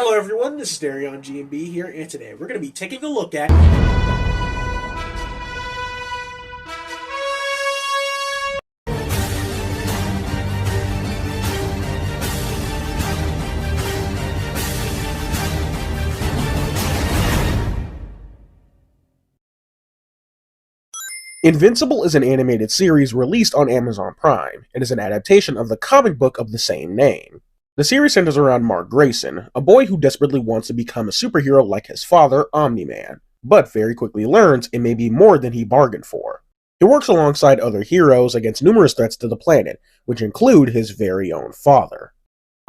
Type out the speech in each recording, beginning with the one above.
Hello everyone, this is Darion GNB here, and today we're going to be taking a look at Invincible is an animated series released on Amazon Prime. It is an adaptation of the comic book of the same name. The series centers around Mark Grayson, a boy who desperately wants to become a superhero like his father, Omni-Man, but very quickly learns it may be more than he bargained for. He works alongside other heroes against numerous threats to the planet, which include his very own father.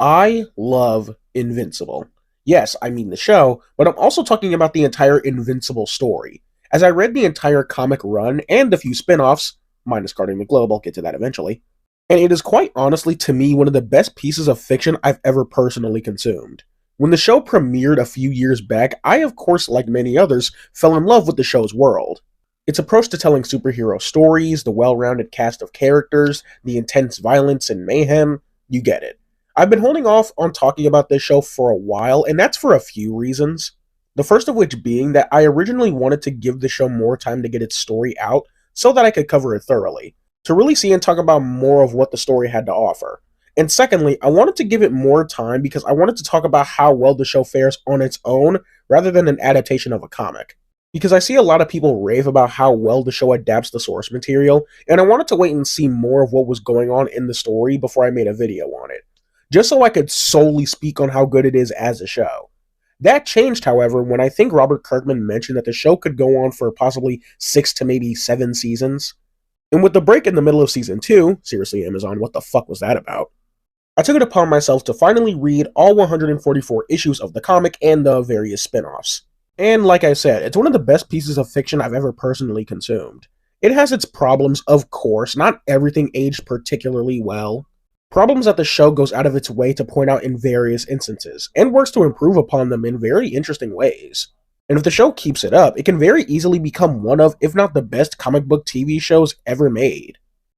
I love Invincible. Yes, I mean the show, but I'm also talking about the entire Invincible story. As I read the entire comic run and a few spin-offs, minus Guarding the Globe, I'll get to that eventually, and it is quite honestly to me one of the best pieces of fiction I've ever personally consumed. When the show premiered a few years back, I of course, like many others, fell in love with the show's world. Its approach to telling superhero stories, the well-rounded cast of characters, the intense violence and mayhem, you get it. I've been holding off on talking about this show for a while, and that's for a few reasons. The first of which being that I originally wanted to give the show more time to get its story out so that I could cover it thoroughly, to really see and talk about more of what the story had to offer. And secondly, I wanted to give it more time because I wanted to talk about how well the show fares on its own rather than an adaptation of a comic. Because I see a lot of people rave about how well the show adapts the source material, and I wanted to wait and see more of what was going on in the story before I made a video on it, just so I could solely speak on how good it is as a show. That changed, however, when I think Robert Kirkman mentioned that the show could go on for possibly 6 to maybe 7 seasons. And with the break in the middle of season 2, seriously Amazon, what the fuck was that about? I took it upon myself to finally read all 144 issues of the comic and the various spin-offs. And like I said, it's one of the best pieces of fiction I've ever personally consumed. It has its problems, of course, not everything aged particularly well. Problems that the show goes out of its way to point out in various instances, and works to improve upon them in very interesting ways. And if the show keeps it up, it can very easily become one of, if not the best comic book TV shows ever made.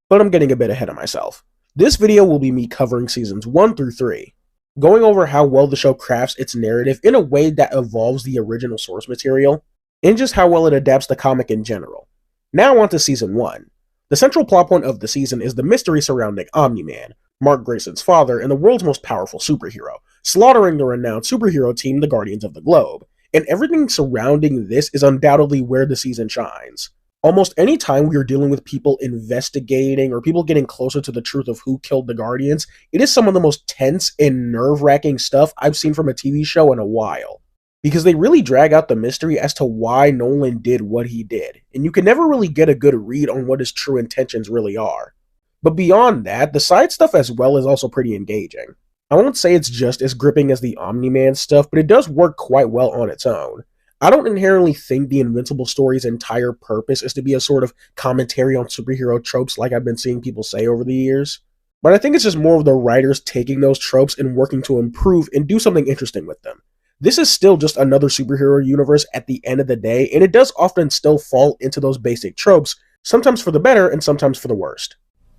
But I'm getting a bit ahead of myself. This video will be me covering seasons 1 through 3, going over how well the show crafts its narrative in a way that evolves the original source material, and just how well it adapts the comic in general. Now on to season 1. The central plot point of the season is the mystery surrounding Omni-Man, Mark Grayson's father and the world's most powerful superhero, slaughtering the renowned superhero team, the Guardians of the Globe, and everything surrounding this is undoubtedly where the season shines. Almost any time we are dealing with people investigating or people getting closer to the truth of who killed the Guardians, it is some of the most tense and nerve-wracking stuff I've seen from a TV show in a while. Because they really drag out the mystery as to why Nolan did what he did, and you can never really get a good read on what his true intentions really are. But beyond that, the side stuff as well is also pretty engaging. I won't say it's just as gripping as the Omni-Man stuff, but it does work quite well on its own. I don't inherently think the Invincible story's entire purpose is to be a sort of commentary on superhero tropes like I've been seeing people say over the years. But I think it's just more of the writers taking those tropes and working to improve and do something interesting with them. This is still just another superhero universe at the end of the day, and it does often still fall into those basic tropes, sometimes for the better and sometimes for the worst.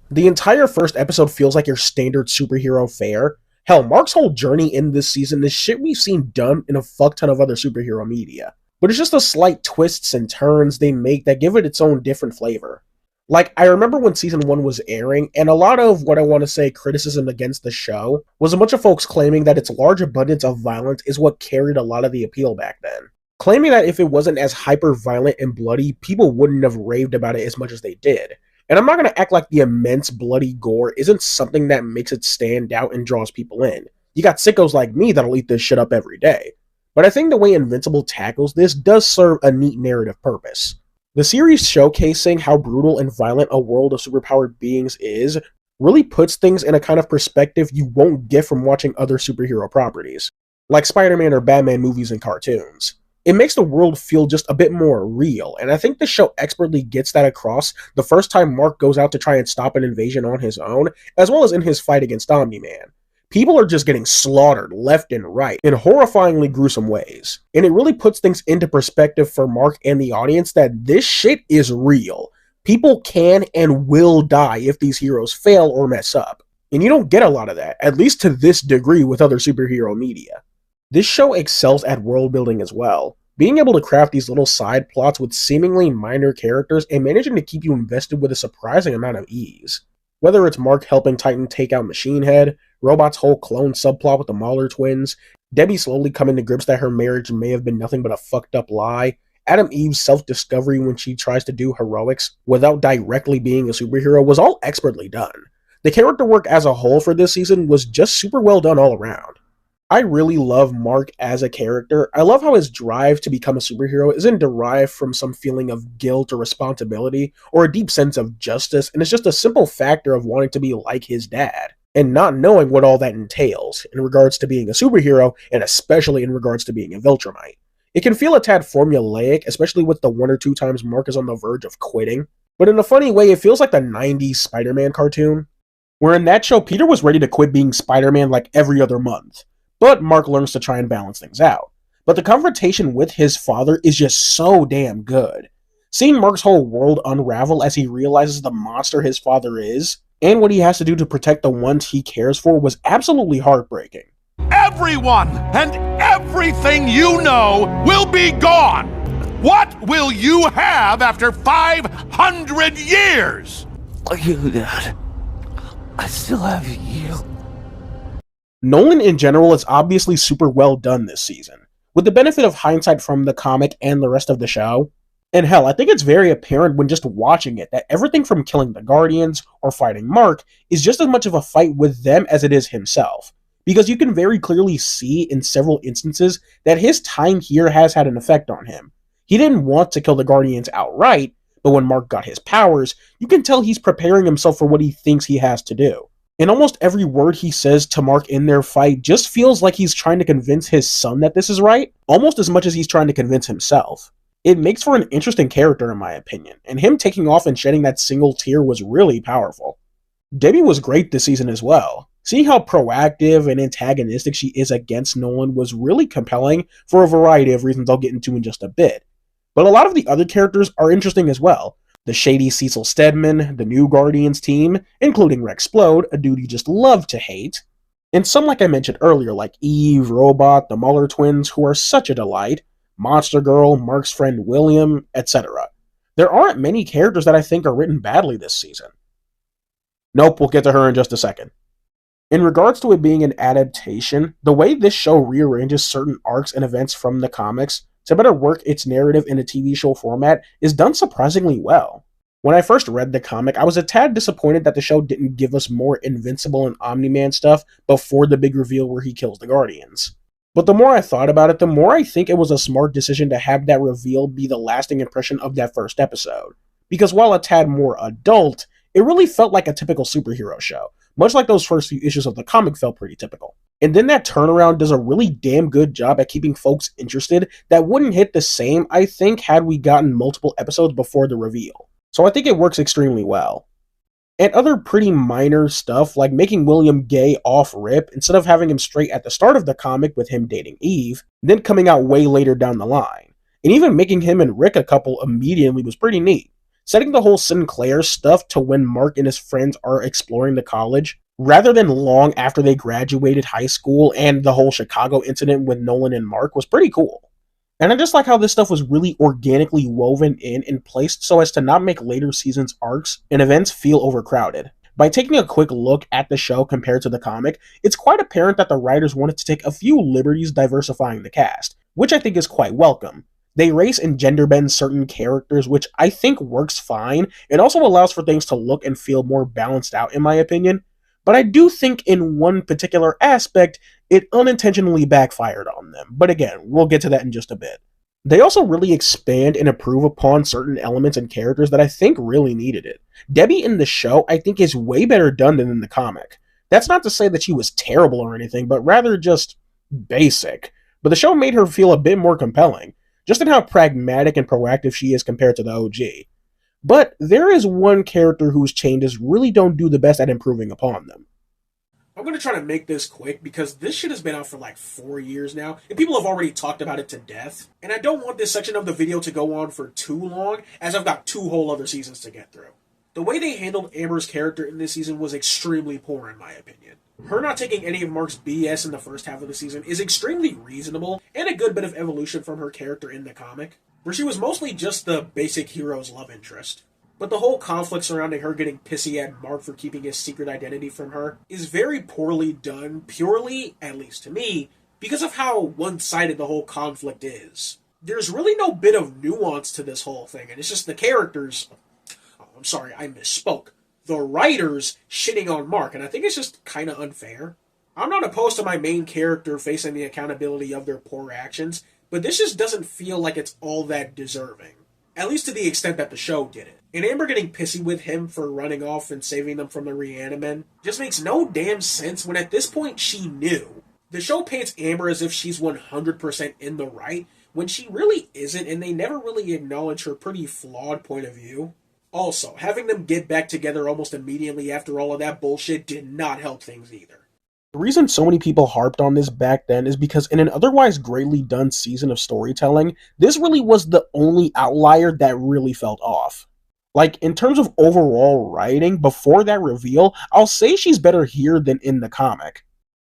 The entire first episode feels like your standard superhero fare. Hell, Mark's whole journey in this season is shit we've seen done in a fuck ton of other superhero media. But it's just the slight twists and turns they make that give it its own different flavor. Like, I remember when season 1 was airing, and a lot of what I want to say criticism against the show was a bunch of folks claiming that its large abundance of violence is what carried a lot of the appeal back then. Claiming that if it wasn't as hyper-violent and bloody, people wouldn't have raved about it as much as they did. And I'm not going to act like the immense bloody gore isn't something that makes it stand out and draws people in. You got sickos like me that'll eat this shit up every day. But I think the way Invincible tackles this does serve a neat narrative purpose. The series showcasing how brutal and violent a world of superpowered beings is really puts things in a kind of perspective you won't get from watching other superhero properties, like Spider-Man or Batman movies and cartoons. It makes the world feel just a bit more real, and I think the show expertly gets that across the first time Mark goes out to try and stop an invasion on his own, as well as in his fight against Omni-Man. People are just getting slaughtered left and right in horrifyingly gruesome ways, and it really puts things into perspective for Mark and the audience that this shit is real. People can and will die if these heroes fail or mess up, and you don't get a lot of that, at least to this degree with other superhero media. This show excels at world building as well, being able to craft these little side plots with seemingly minor characters and managing to keep you invested with a surprising amount of ease. Whether it's Mark helping Titan take out Machine Head, Robot's whole clone subplot with the Mauler twins, Debbie slowly coming to grips that her marriage may have been nothing but a fucked up lie, Adam Eve's self-discovery when she tries to do heroics without directly being a superhero was all expertly done. The character work as a whole for this season was just super well done all around. I really love Mark as a character. I love how his drive to become a superhero isn't derived from some feeling of guilt or responsibility or a deep sense of justice, and it's just a simple factor of wanting to be like his dad and not knowing what all that entails in regards to being a superhero and especially in regards to being a Viltrumite. It can feel a tad formulaic, especially with the one or two times Mark is on the verge of quitting, but in a funny way, it feels like the 90s Spider-Man cartoon, where in that show, Peter was ready to quit being Spider-Man like every other month. But Mark learns to try and balance things out. But the confrontation with his father is just so damn good. Seeing Mark's whole world unravel as he realizes the monster his father is, and what he has to do to protect the ones he cares for was absolutely heartbreaking. Everyone and everything you know will be gone! What will you have after 500 years? You, Dad. I still have you. Nolan in general is obviously super well done this season, with the benefit of hindsight from the comic and the rest of the show. And hell, I think it's very apparent when just watching it that everything from killing the Guardians or fighting Mark is just as much of a fight with them as it is himself, because you can very clearly see in several instances that his time here has had an effect on him. He didn't want to kill the Guardians outright, but when Mark got his powers, you can tell he's preparing himself for what he thinks he has to do. And almost every word he says to Mark in their fight just feels like he's trying to convince his son that this is right, almost as much as he's trying to convince himself. It makes for an interesting character in my opinion, and him taking off and shedding that single tear was really powerful. Debbie was great this season as well. Seeing how proactive and antagonistic she is against Nolan was really compelling for a variety of reasons I'll get into in just a bit. But a lot of the other characters are interesting as well. The shady Cecil Stedman, the new Guardians team, including Rexplode, a dude you just love to hate, and some like I mentioned earlier like Eve, Robot, the Mauler twins, who are such a delight, Monster Girl, Mark's friend William, etc. There aren't many characters that I think are written badly this season. Nope, we'll get to her in just a second. In regards to it being an adaptation, the way this show rearranges certain arcs and events from the comics to better work its narrative in a TV show format is done surprisingly well. When I first read the comic, I was a tad disappointed that the show didn't give us more Invincible and Omni-Man stuff before the big reveal where he kills the Guardians. But the more I thought about it, the more I think it was a smart decision to have that reveal be the lasting impression of that first episode. Because while a tad more adult, it really felt like a typical superhero show, much like those first few issues of the comic felt pretty typical. And then that turnaround does a really damn good job at keeping folks interested that wouldn't hit the same, I think, had we gotten multiple episodes before the reveal. So I think it works extremely well. And other pretty minor stuff, like making William gay off-rip instead of having him straight at the start of the comic with him dating Eve, then coming out way later down the line. And even making him and Rick a couple immediately was pretty neat. Setting the whole Sinclair stuff to when Mark and his friends are exploring the college, rather than long after they graduated high school, and the whole Chicago incident with Nolan and Mark was pretty cool. And I just like how this stuff was really organically woven in and placed so as to not make later seasons' arcs and events feel overcrowded. By taking a quick look at the show compared to the comic, it's quite apparent that the writers wanted to take a few liberties diversifying the cast, which I think is quite welcome. They race and gender bend certain characters, which I think works fine. It also allows for things to look and feel more balanced out, in my opinion. But I do think in one particular aspect, it unintentionally backfired on them. But again, we'll get to that in just a bit. They also really expand and improve upon certain elements and characters that I think really needed it. Debbie in the show, I think, is way better done than in the comic. That's not to say that she was terrible or anything, but rather just basic. But the show made her feel a bit more compelling, just in how pragmatic and proactive she is compared to the OG. But there is one character whose changes really don't do the best at improving upon them. I'm going to try to make this quick because this shit has been out for like 4 years now, and people have already talked about it to death. And I don't want this section of the video to go on for too long, as I've got 2 whole other seasons to get through. The way they handled Amber's character in this season was extremely poor in my opinion. Her not taking any of Mark's BS in the first half of the season is extremely reasonable and a good bit of evolution from her character in the comic, where she was mostly just the basic hero's love interest. But the whole conflict surrounding her getting pissy at Mark for keeping his secret identity from her is very poorly done, purely, at least to me, because of how one-sided the whole conflict is. There's really no bit of nuance to this whole thing, and it's just the characters... Oh, I'm sorry, I misspoke. The writers shitting on Mark, and I think it's just kind of unfair. I'm not opposed to my main character facing the accountability of their poor actions, but this just doesn't feel like it's all that deserving. At least to the extent that the show did it. And Amber getting pissy with him for running off and saving them from the Reanimen just makes no damn sense when at this point she knew. The show paints Amber as if she's 100% in the right, when she really isn't, and they never really acknowledge her pretty flawed point of view. Also, having them get back together almost immediately after all of that bullshit did not help things either. The reason so many people harped on this back then is because in an otherwise greatly done season of storytelling, this really was the only outlier that really felt off. Like, in terms of overall writing, before that reveal, I'll say she's better here than in the comic.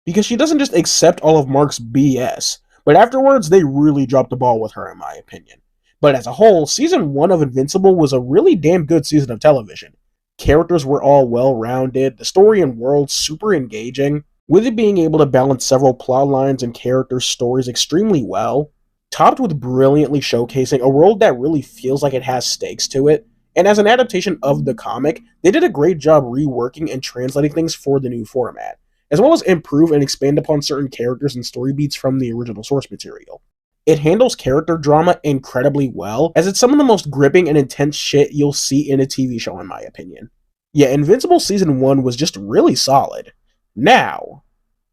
Because she doesn't just accept all of Mark's BS, but afterwards they really dropped the ball with her in my opinion. But as a whole, Season 1 of Invincible was a really damn good season of television. Characters were all well-rounded, the story and world super engaging, with it being able to balance several plot lines and character stories extremely well, topped with brilliantly showcasing a world that really feels like it has stakes to it. And as an adaptation of the comic, they did a great job reworking and translating things for the new format, as well as improve and expand upon certain characters and story beats from the original source material. It handles character drama incredibly well, as it's some of the most gripping and intense shit you'll see in a TV show in my opinion. Yeah, Invincible Season 1 was just really solid. Now,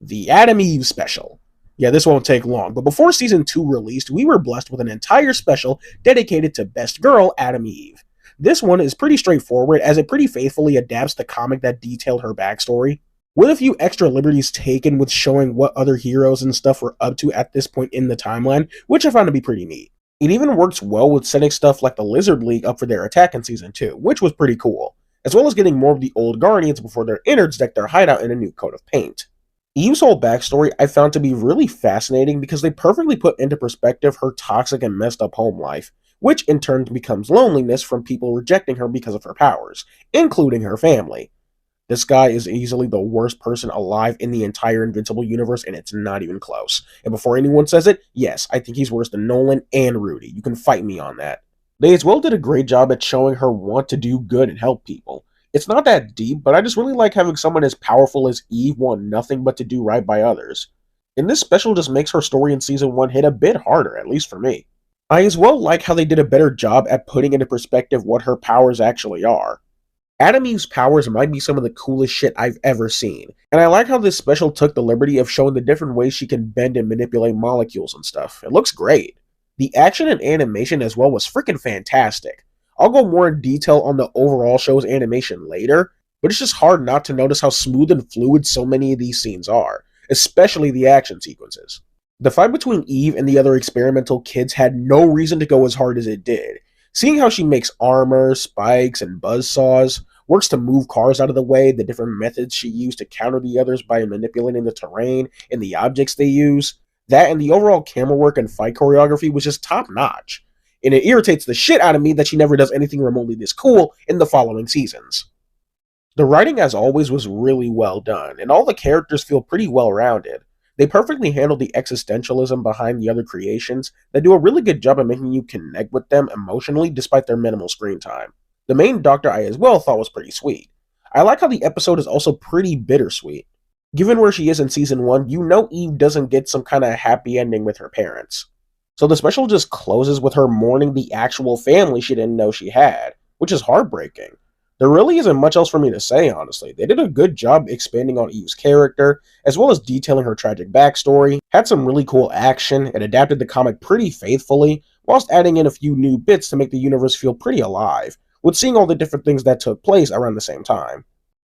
the Adam Eve special. Yeah, this won't take long, but before Season 2 released, we were blessed with an entire special dedicated to Best Girl Adam Eve. This one is pretty straightforward, as it pretty faithfully adapts the comic that detailed her backstory, with a few extra liberties taken with showing what other heroes and stuff were up to at this point in the timeline, which I found to be pretty neat. It even works well with setting stuff like the Lizard League up for their attack in Season 2, which was pretty cool, as well as getting more of the old Guardians before their innards deck their hideout in a new coat of paint. Eve's whole backstory I found to be really fascinating because they perfectly put into perspective her toxic and messed up home life, which in turn becomes loneliness from people rejecting her because of her powers, including her family. This guy is easily the worst person alive in the entire Invincible universe, and it's not even close. And before anyone says it, yes, I think he's worse than Nolan and Rudy. You can fight me on that. They as well did a great job at showing her want to do good and help people. It's not that deep, but I just really like having someone as powerful as Eve want nothing but to do right by others. And this special just makes her story in Season 1 hit a bit harder, at least for me. I as well like how they did a better job at putting into perspective what her powers actually are. Adam Eve's powers might be some of the coolest shit I've ever seen, and I like how this special took the liberty of showing the different ways she can bend and manipulate molecules and stuff. It looks great. The action and animation as well was freaking fantastic. I'll go more in detail on the overall show's animation later, but it's just hard not to notice how smooth and fluid so many of these scenes are, especially the action sequences. The fight between Eve and the other experimental kids had no reason to go as hard as it did. Seeing how she makes armor, spikes, and buzzsaws, works to move cars out of the way, the different methods she used to counter the others by manipulating the terrain and the objects they use, that and the overall camera work and fight choreography was just top-notch. And it irritates the shit out of me that she never does anything remotely this cool in the following seasons. The writing, as always, was really well done, and all the characters feel pretty well-rounded. They perfectly handle the existentialism behind the other creations that do a really good job of making you connect with them emotionally despite their minimal screen time. The main doctor I as well thought was pretty sweet. I like how the episode is also pretty bittersweet. Given where she is in Season 1, you know Eve doesn't get some kind of happy ending with her parents. So the special just closes with her mourning the actual family she didn't know she had, which is heartbreaking. There really isn't much else for me to say, honestly. They did a good job expanding on Eve's character, as well as detailing her tragic backstory, had some really cool action, and adapted the comic pretty faithfully, whilst adding in a few new bits to make the universe feel pretty alive, with seeing all the different things that took place around the same time.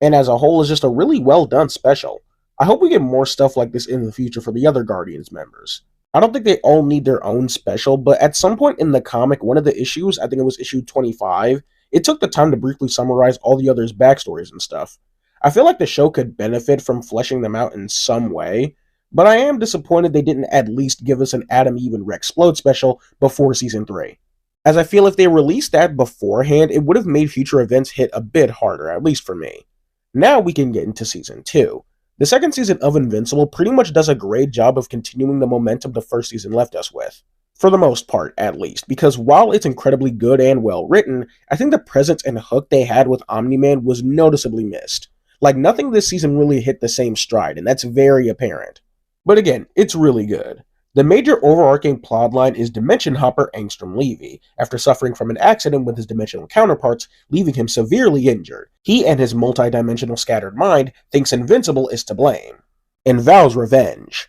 And as a whole, is just a really well done special. I hope we get more stuff like this in the future for the other Guardians members. I don't think they all need their own special, but at some point in the comic, one of the issues, I think it was issue 25, it took the time to briefly summarize all the others' backstories and stuff. I feel like the show could benefit from fleshing them out in some way, but I am disappointed they didn't at least give us an Adam Eve and Rex Splode special before Season 3. As I feel if they released that beforehand, it would have made future events hit a bit harder, at least for me. Now we can get into Season 2. The second season of Invincible pretty much does a great job of continuing the momentum the first season left us with. For the most part, at least, because while it's incredibly good and well written, I think the presence and hook they had with Omni-Man was noticeably missed. Like, nothing this season really hit the same stride, and that's very apparent. But again, it's really good. The major overarching plotline is Dimension Hopper Angstrom Levy, after suffering from an accident with his dimensional counterparts, leaving him severely injured. He and his multi-dimensional scattered mind thinks Invincible is to blame, and vows revenge.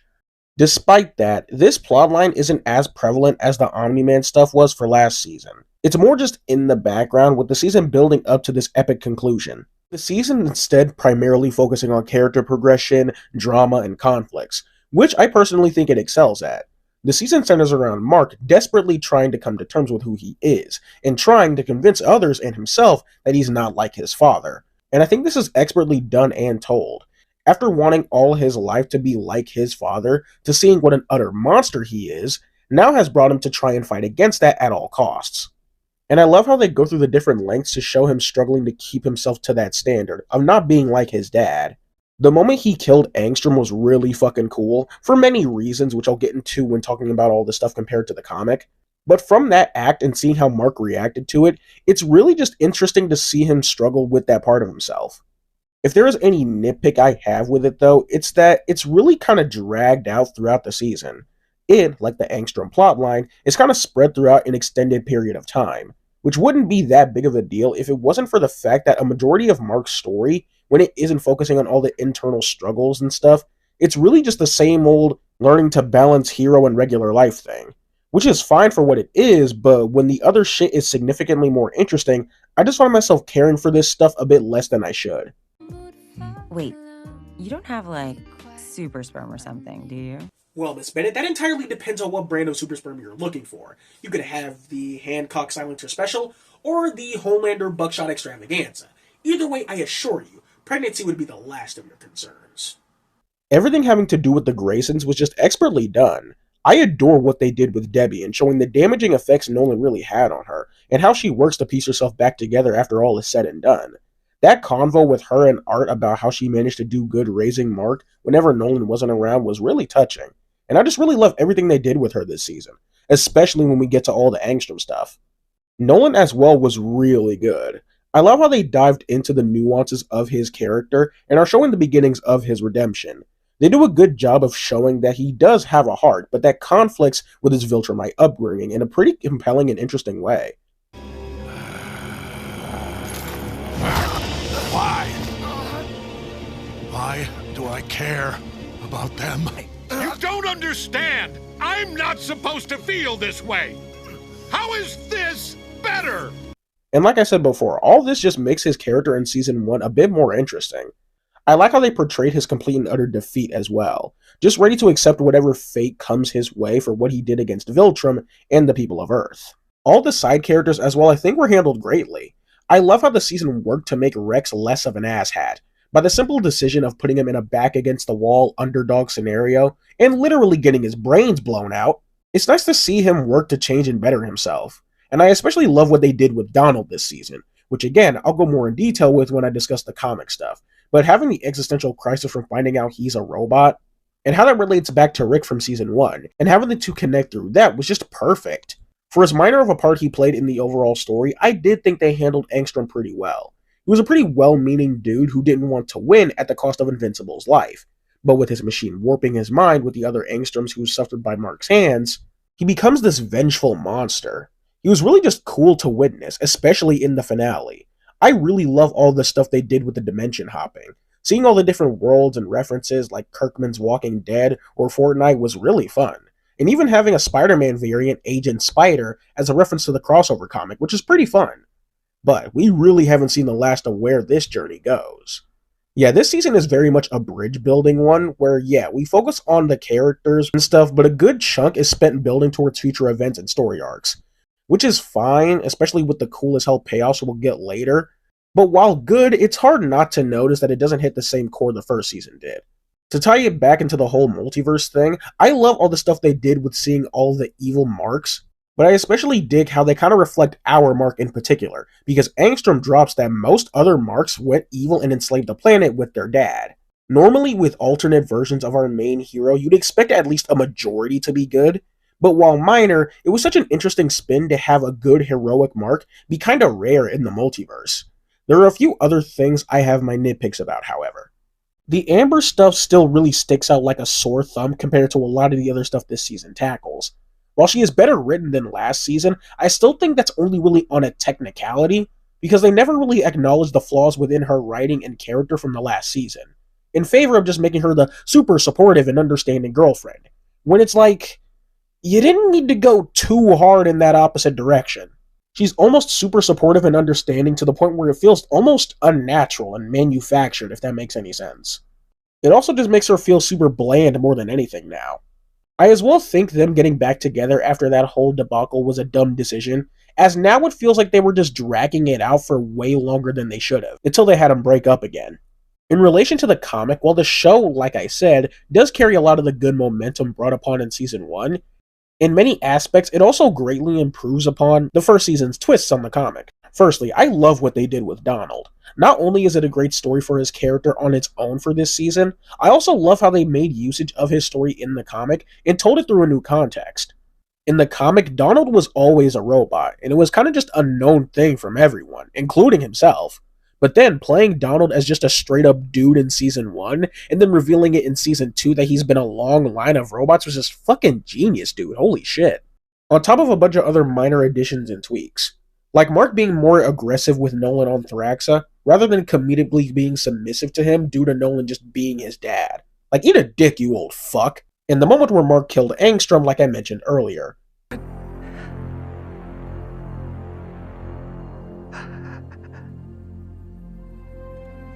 Despite that, this plotline isn't as prevalent as the Omni-Man stuff was for last season. It's more just in the background, with the season building up to this epic conclusion. The season instead primarily focusing on character progression, drama, and conflicts, which I personally think it excels at. The season centers around Mark desperately trying to come to terms with who he is, and trying to convince others and himself that he's not like his father. And I think this is expertly done and told. After wanting all his life to be like his father, to seeing what an utter monster he is, now has brought him to try and fight against that at all costs. And I love how they go through the different lengths to show him struggling to keep himself to that standard of not being like his dad. The moment he killed Angstrom was really fucking cool, for many reasons, which I'll get into when talking about all this stuff compared to the comic. But from that act and seeing how Mark reacted to it, it's really just interesting to see him struggle with that part of himself. If there is any nitpick I have with it though, it's that it's really kind of dragged out throughout the season. It, like the Angstrom plotline, is kind of spread throughout an extended period of time, which wouldn't be that big of a deal if it wasn't for the fact that a majority of Mark's story, when it isn't focusing on all the internal struggles and stuff, it's really just the same old learning to balance hero and regular life thing. Which is fine for what it is, but when the other shit is significantly more interesting, I just find myself caring for this stuff a bit less than I should. Wait, you don't have, like, super sperm or something, do you? Well, Miss Bennett, that entirely depends on what brand of super sperm you're looking for. You could have the Hancock Silencer Special, or the Homelander Buckshot Extravaganza. Either way, I assure you, pregnancy would be the last of your concerns. Everything having to do with the Graysons was just expertly done. I adore what they did with Debbie and showing the damaging effects Nolan really had on her, and how she works to piece herself back together after all is said and done. That convo with her and Art about how she managed to do good raising Mark whenever Nolan wasn't around was really touching. And I just really love everything they did with her this season, especially when we get to all the Angstrom stuff. Nolan as well was really good. I love how they dived into the nuances of his character and are showing the beginnings of his redemption. They do a good job of showing that he does have a heart, but that conflicts with his Viltrumite upbringing in a pretty compelling and interesting way. Why do I care about them? You don't understand! I'm not supposed to feel this way! How is this better? And like I said before, all this just makes his character in Season 1 a bit more interesting. I like how they portrayed his complete and utter defeat as well, just ready to accept whatever fate comes his way for what he did against Viltrum and the people of Earth. All the side characters as well I think were handled greatly. I love how the season worked to make Rex less of an asshat, by the simple decision of putting him in a back-against-the-wall underdog scenario, and literally getting his brains blown out. It's nice to see him work to change and better himself, and I especially love what they did with Donald this season, which again, I'll go more in detail with when I discuss the comic stuff, but having the existential crisis from finding out he's a robot, and how that relates back to Rick from Season 1, and having the two connect through that was just perfect. For as minor of a part he played in the overall story, I did think they handled Angstrom pretty well. He was a pretty well-meaning dude who didn't want to win at the cost of Invincible's life, but with his machine warping his mind with the other Angstroms who suffered by Mark's hands, he becomes this vengeful monster. He was really just cool to witness, especially in the finale. I really love all the stuff they did with the dimension hopping. Seeing all the different worlds and references like Kirkman's Walking Dead or Fortnite was really fun. And even having a Spider-Man variant, Agent Spider, as a reference to the crossover comic, which is pretty fun. But we really haven't seen the last of where this journey goes. Yeah, this season is very much a bridge-building one, where, yeah, we focus on the characters and stuff, but a good chunk is spent building towards future events and story arcs. which is fine, especially with the cool as hell payoffs we'll get later. But while good, it's hard not to notice that it doesn't hit the same chord the first season did. To tie it back into the whole multiverse thing, I love all the stuff they did with seeing all the evil marks, but I especially dig how they kind of reflect our Mark in particular, because Angstrom drops that most other Marks went evil and enslaved the planet with their dad. Normally, with alternate versions of our main hero, you'd expect at least a majority to be good, but while minor, it was such an interesting spin to have a good heroic Mark be kinda rare in the multiverse. There are a few other things I have my nitpicks about, however. The Amber stuff still really sticks out like a sore thumb compared to a lot of the other stuff this season tackles. While she is better written than last season, I still think that's only really on a technicality, because they never really acknowledged the flaws within her writing and character from the last season, in favor of just making her the super supportive and understanding girlfriend, when it's like, you didn't need to go too hard in that opposite direction. She's almost super supportive and understanding to the point where it feels almost unnatural and manufactured, if that makes any sense. It also just makes her feel super bland more than anything now. I as well think them getting back together after that whole debacle was a dumb decision, as now it feels like they were just dragging it out for way longer than they should have, until they had them break up again. In relation to the comic, while the show, like I said, does carry a lot of the good momentum brought upon in Season 1, in many aspects, it also greatly improves upon the first season's twists on the comic. Firstly, I love what they did with Donald. Not only is it a great story for his character on its own for this season, I also love how they made usage of his story in the comic and told it through a new context. In the comic, Donald was always a robot, and it was kind of just a known thing from everyone, including himself. But then, playing Donald as just a straight-up dude in Season 1, and then revealing it in Season 2 that he's been a long line of robots was just fucking genius, dude. Holy shit. On top of a bunch of other minor additions and tweaks. Like Mark being more aggressive with Nolan on Thraxa, rather than comedically being submissive to him due to Nolan just being his dad. Like, eat a dick, you old fuck. And the moment where Mark killed Angstrom, like I mentioned earlier.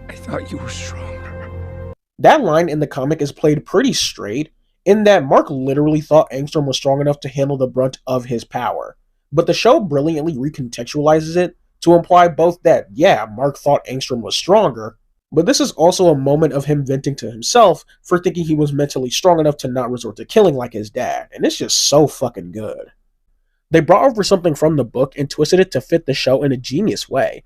I thought you were stronger. That line in the comic is played pretty straight, in that Mark literally thought Angstrom was strong enough to handle the brunt of his power. But the show brilliantly recontextualizes it to imply both that, yeah, Mark thought Angstrom was stronger, but this is also a moment of him venting to himself for thinking he was mentally strong enough to not resort to killing like his dad, and it's just so fucking good. They brought over something from the book and twisted it to fit the show in a genius way,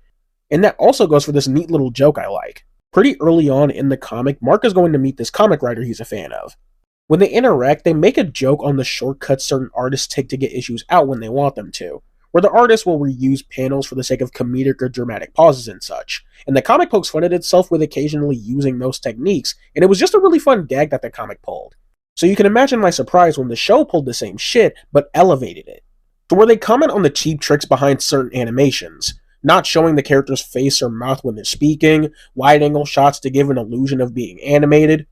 and that also goes for this neat little joke I like. Pretty early on in the comic, Mark is going to meet this comic writer he's a fan of. When they interact, they make a joke on the shortcuts certain artists take to get issues out when they want them to, where the artist will reuse panels for the sake of comedic or dramatic pauses and such, and the comic pokes fun at itself with occasionally using those techniques, and it was just a really fun gag that the comic pulled. So you can imagine my surprise when the show pulled the same shit, but elevated it. To where they comment on the cheap tricks behind certain animations, not showing the character's face or mouth when they're speaking, wide-angle shots to give an illusion of being animated.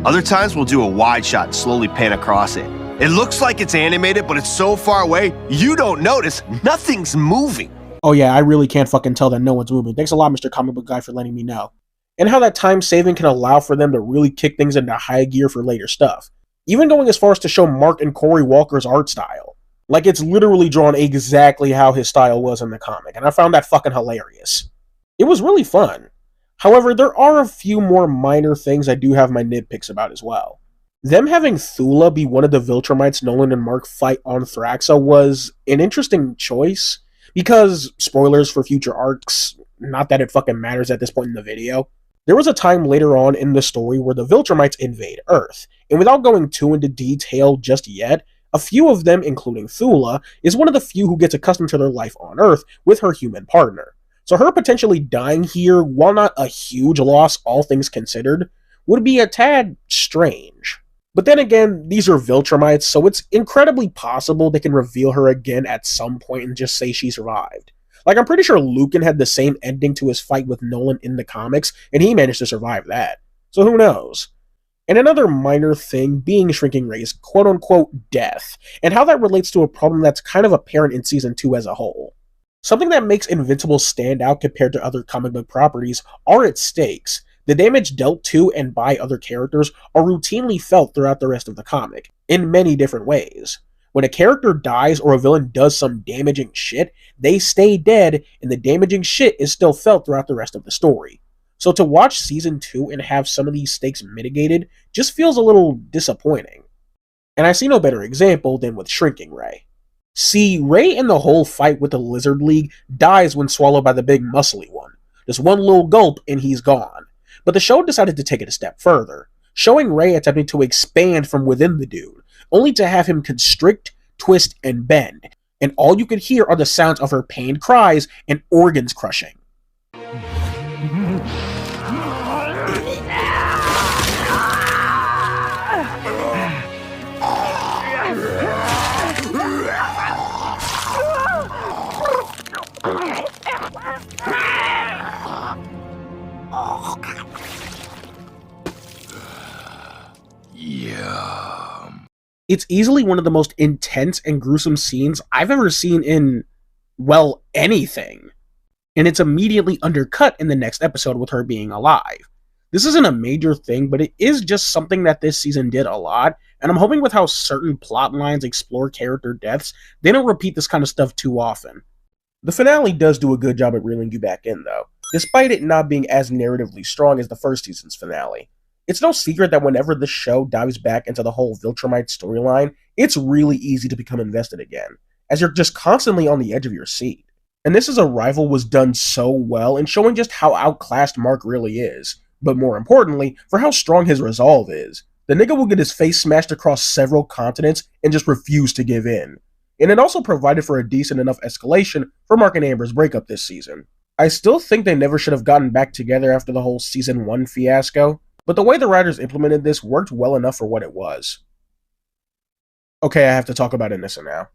Other times we'll do a wide shot and slowly pan across it. It looks like it's animated, but it's so far away, you don't notice. Nothing's moving. Oh yeah, I really can't fucking tell that no one's moving. Thanks a lot, Mr. Comic Book Guy, for letting me know. And how that time saving can allow for them to really kick things into high gear for later stuff. Even going as far as to show Mark and Cory Walker's art style. Like, it's literally drawn exactly how his style was in the comic, and I found that fucking hilarious. It was really fun. However, there are a few more minor things I do have my nitpicks about as well. Them having Thula be one of the Viltrumites Nolan and Mark fight on Thraxa was an interesting choice, because, spoilers for future arcs, not that it fucking matters at this point in the video, there was a time later on in the story where the Viltrumites invade Earth, and without going too into detail just yet, a few of them, including Thula, is one of the few who gets accustomed to their life on Earth with her human partner. So her potentially dying here, while not a huge loss all things considered, would be a tad strange. But then again, these are Viltrumites, so it's incredibly possible they can reveal her again at some point and just say she survived. Like, I'm pretty sure Lucan had the same ending to his fight with Nolan in the comics, and he managed to survive that. So who knows? And another minor thing being Shrinking Ray's quote-unquote death, and how that relates to a problem that's kind of apparent in Season 2 as a whole. Something that makes Invincible stand out compared to other comic book properties are its stakes. The damage dealt to and by other characters are routinely felt throughout the rest of the comic, in many different ways. When a character dies or a villain does some damaging shit, they stay dead, and the damaging shit is still felt throughout the rest of the story. So to watch Season 2 and have some of these stakes mitigated just feels a little disappointing. And I see no better example than with Shrinking Ray. See, Ray in the whole fight with the Lizard League dies when swallowed by the big muscly one. Just one little gulp and he's gone. But the show decided to take it a step further, showing Ray attempting to expand from within the dude, only to have him constrict, twist, and bend. And all you could hear are the sounds of her pained cries and organs crushing. Yeah. It's easily one of the most intense and gruesome scenes I've ever seen in, well, anything. And it's immediately undercut in the next episode with her being alive. This isn't a major thing, but it is just something that this season did a lot, and I'm hoping with how certain plot lines explore character deaths, they don't repeat this kind of stuff too often. The finale does do a good job at reeling you back in, though, despite it not being as narratively strong as the first season's finale. It's no secret that whenever the show dives back into the whole Viltrumite storyline, it's really easy to become invested again, as you're just constantly on the edge of your seat. And This Is Arrival was done so well in showing just how outclassed Mark really is, but more importantly, for how strong his resolve is. The nigga will get his face smashed across several continents and just refuse to give in. And it also provided for a decent enough escalation for Mark and Amber's breakup this season. I still think they never should have gotten back together after the whole Season 1 fiasco, but the way the writers implemented this worked well enough for what it was. Okay, I have to talk about Anissa now.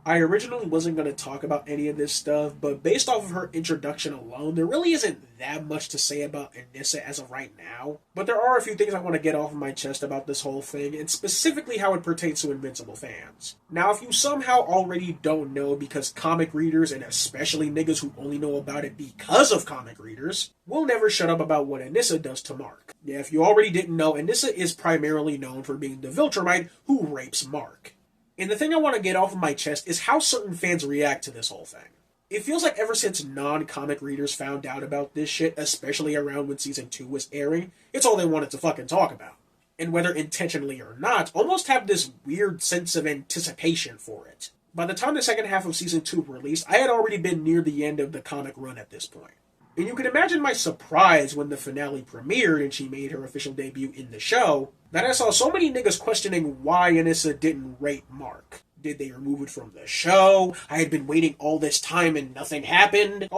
I originally wasn't going to talk about any of this stuff, but based off of her introduction alone, there really isn't that much to say about Anissa as of right now. But there are a few things I want to get off of my chest about this whole thing, and specifically how it pertains to Invincible fans. Now, if you somehow already don't know because comic readers, and especially niggas who only know about it because of comic readers, will never shut up about what Anissa does to Mark. Yeah, if you already didn't know, Anissa is primarily known for being the Viltrumite who rapes Mark. And the thing I want to get off of my chest is how certain fans react to this whole thing. It feels like ever since non-comic readers found out about this shit, especially around when Season 2 was airing, it's all they wanted to fucking talk about. And whether intentionally or not, almost have this weird sense of anticipation for it. By the time the second half of Season 2 released, I had already been near the end of the comic run at this point. And you can imagine my surprise when the finale premiered and she made her official debut in the show, that I saw so many niggas questioning why Anissa didn't rape Mark. Did they remove it from the show? I had been waiting all this time and nothing happened.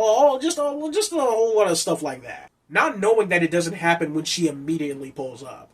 Just a whole lot of stuff like that. Not knowing that it doesn't happen when she immediately pulls up.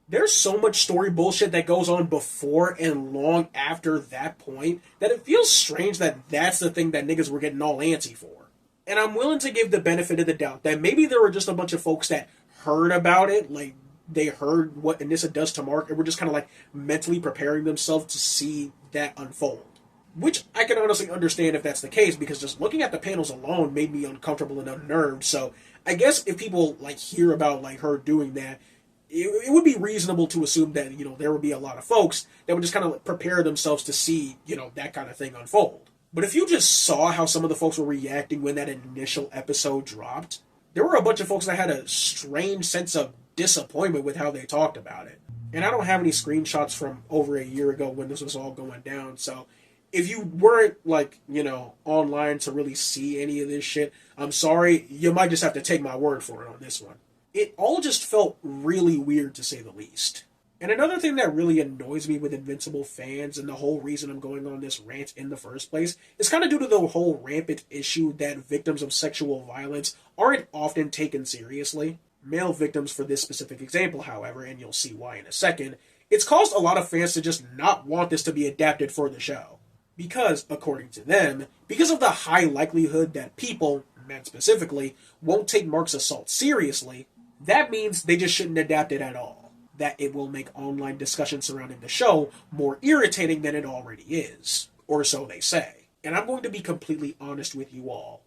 There's so much story bullshit that goes on before and long after that point that it feels strange that that's the thing that niggas were getting all antsy for. And I'm willing to give the benefit of the doubt that maybe there were just a bunch of folks that heard about it, like they heard what Anissa does to Mark, and were just kind of like mentally preparing themselves to see that unfold. Which I can honestly understand if that's the case, because just looking at the panels alone made me uncomfortable and unnerved. So I guess if people like hear about like her doing that, it would be reasonable to assume that, you know, there would be a lot of folks that would just kind of like prepare themselves to see, you know, that kind of thing unfold. But if you just saw how some of the folks were reacting when that initial episode dropped, there were a bunch of folks that had a strange sense of disappointment with how they talked about it. And I don't have any screenshots from over a year ago when this was all going down, so if you weren't, like, you know, online to really see any of this shit, I'm sorry, you might just have to take my word for it on this one. It all just felt really weird, to say the least. And another thing that really annoys me with Invincible fans, and the whole reason I'm going on this rant in the first place, is kind of due to the whole rampant issue that victims of sexual violence aren't often taken seriously. Male victims for this specific example, however, and you'll see why in a second, it's caused a lot of fans to just not want this to be adapted for the show. Because, according to them, because of the high likelihood that people, men specifically, won't take Mark's assault seriously, that means they just shouldn't adapt it at all. That it will make online discussion surrounding the show more irritating than it already is. Or so they say. And I'm going to be completely honest with you all.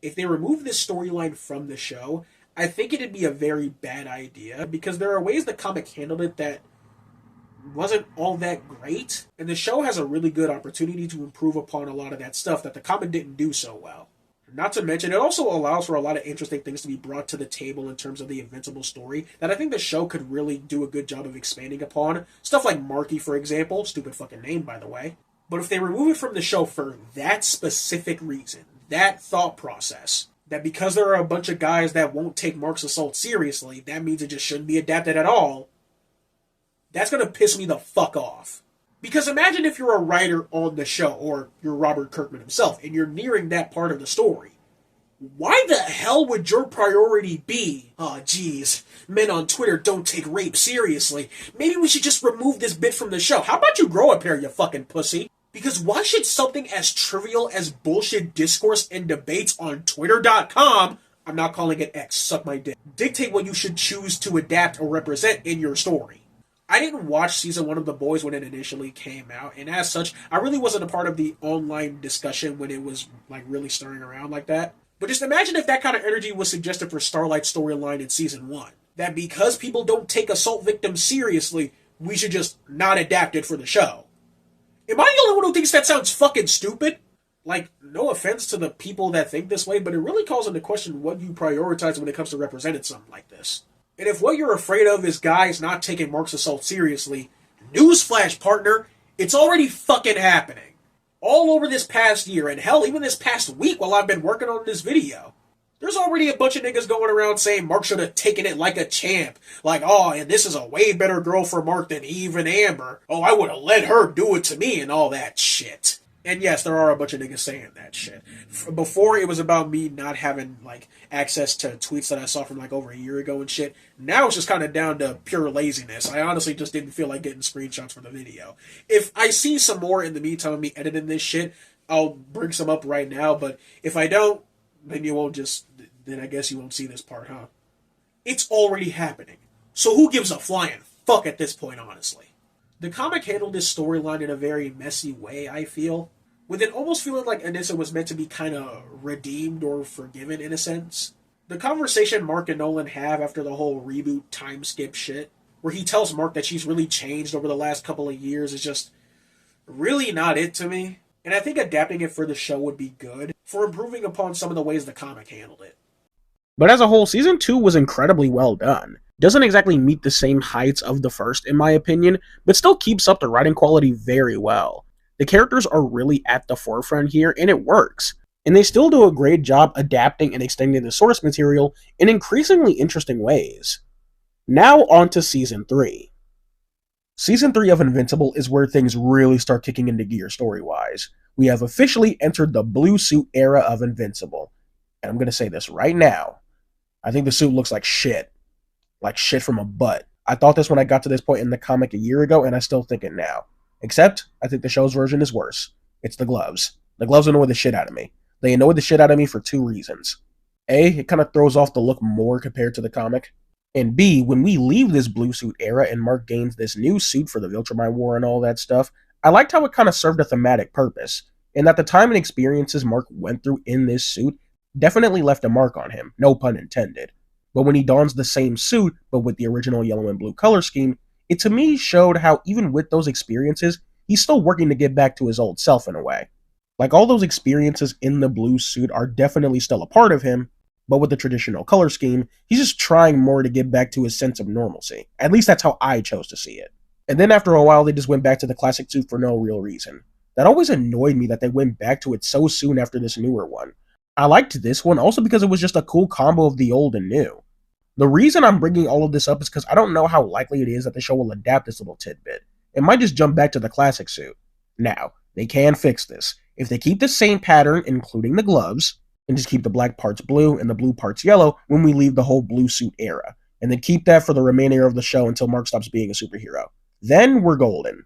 If they remove this storyline from the show, I think it'd be a very bad idea, because there are ways the comic handled it that wasn't all that great, and the show has a really good opportunity to improve upon a lot of that stuff that the comic didn't do so well. Not to mention, it also allows for a lot of interesting things to be brought to the table in terms of the Invincible story that I think the show could really do a good job of expanding upon. Stuff like Marky, for example, stupid fucking name, by the way. But if they remove it from the show for that specific reason, that thought process, that because there are a bunch of guys that won't take Mark's assault seriously, that means it just shouldn't be adapted at all, that's going to piss me the fuck off. Because imagine if you're a writer on the show, or you're Robert Kirkman himself, and you're nearing that part of the story. Why the hell would your priority be, oh geez, men on Twitter don't take rape seriously. Maybe we should just remove this bit from the show. How about you grow a pair, you fucking pussy? Because why should something as trivial as bullshit discourse and debates on Twitter.com, I'm not calling it X, suck my dick, dictate what you should choose to adapt or represent in your story? I didn't watch season 1 of The Boys when it initially came out, and as such, I really wasn't a part of the online discussion when it was like really stirring around like that. But just imagine if that kind of energy was suggested for Starlight's storyline in season 1. That because people don't take assault victims seriously, we should just not adapt it for the show. Am I the only one who thinks that sounds fucking stupid? Like, no offense to the people that think this way, but it really calls into question what you prioritize when it comes to representing something like this. And if what you're afraid of is guys not taking Mark's assault seriously, newsflash, partner, it's already fucking happening. All over this past year, and hell, even this past week while I've been working on this video. There's already a bunch of niggas going around saying Mark should have taken it like a champ. Like, oh, and this is a way better girl for Mark than Eve and Amber. Oh, I would have let her do it to me and all that shit. And yes, there are a bunch of niggas saying that shit. Before, it was about me not having, like, access to tweets that I saw from, like, over a year ago and shit. Now it's just kind of down to pure laziness. I honestly just didn't feel like getting screenshots for the video. If I see some more in the meantime of me editing this shit, I'll bring some up right now. But if I don't, then you won't just... then I guess you won't see this part, huh? It's already happening. So who gives a flying fuck at this point, honestly? The comic handled this storyline in a very messy way, I feel. With it almost feeling like Anissa was meant to be kind of redeemed or forgiven in a sense. The conversation Mark and Nolan have after the whole reboot time skip shit, where he tells Mark that she's really changed over the last couple of years, is just really not it to me. And I think adapting it for the show would be good, for improving upon some of the ways the comic handled it. But as a whole, Season 2 was incredibly well done. Doesn't exactly meet the same heights of the first, in my opinion, but still keeps up the writing quality very well. The characters are really at the forefront here, and it works. And they still do a great job adapting and extending the source material in increasingly interesting ways. Now on to Season 3. Season 3 of Invincible is where things really start kicking into gear story-wise. We have officially entered the blue suit era of Invincible. And I'm going to say this right now. I think the suit looks like shit. Like shit from a butt. I thought this when I got to this point in the comic a year ago, and I still think it now. Except, I think the show's version is worse. It's the gloves. The gloves annoy the shit out of me. They annoy the shit out of me for 2 reasons. A, it kind of throws off the look more compared to the comic. And B, when we leave this blue suit era and Mark gains this new suit for the Viltrumite War and all that stuff, I liked how it kind of served a thematic purpose, and that the time and experiences Mark went through in this suit definitely left a mark on him, no pun intended. But when he dons the same suit, but with the original yellow and blue color scheme, it to me showed how even with those experiences, he's still working to get back to his old self in a way. Like all those experiences in the blue suit are definitely still a part of him, but with the traditional color scheme, he's just trying more to get back to his sense of normalcy. At least that's how I chose to see it. And then after a while, they just went back to the classic suit for no real reason. That always annoyed me that they went back to it so soon after this newer one. I liked this one also because it was just a cool combo of the old and new. The reason I'm bringing all of this up is because I don't know how likely it is that the show will adapt this little tidbit. It might just jump back to the classic suit. Now, they can fix this. If they keep the same pattern, including the gloves, and just keep the black parts blue and the blue parts yellow when we leave the whole blue suit era, and then keep that for the remainder of the show until Mark stops being a superhero, then we're golden.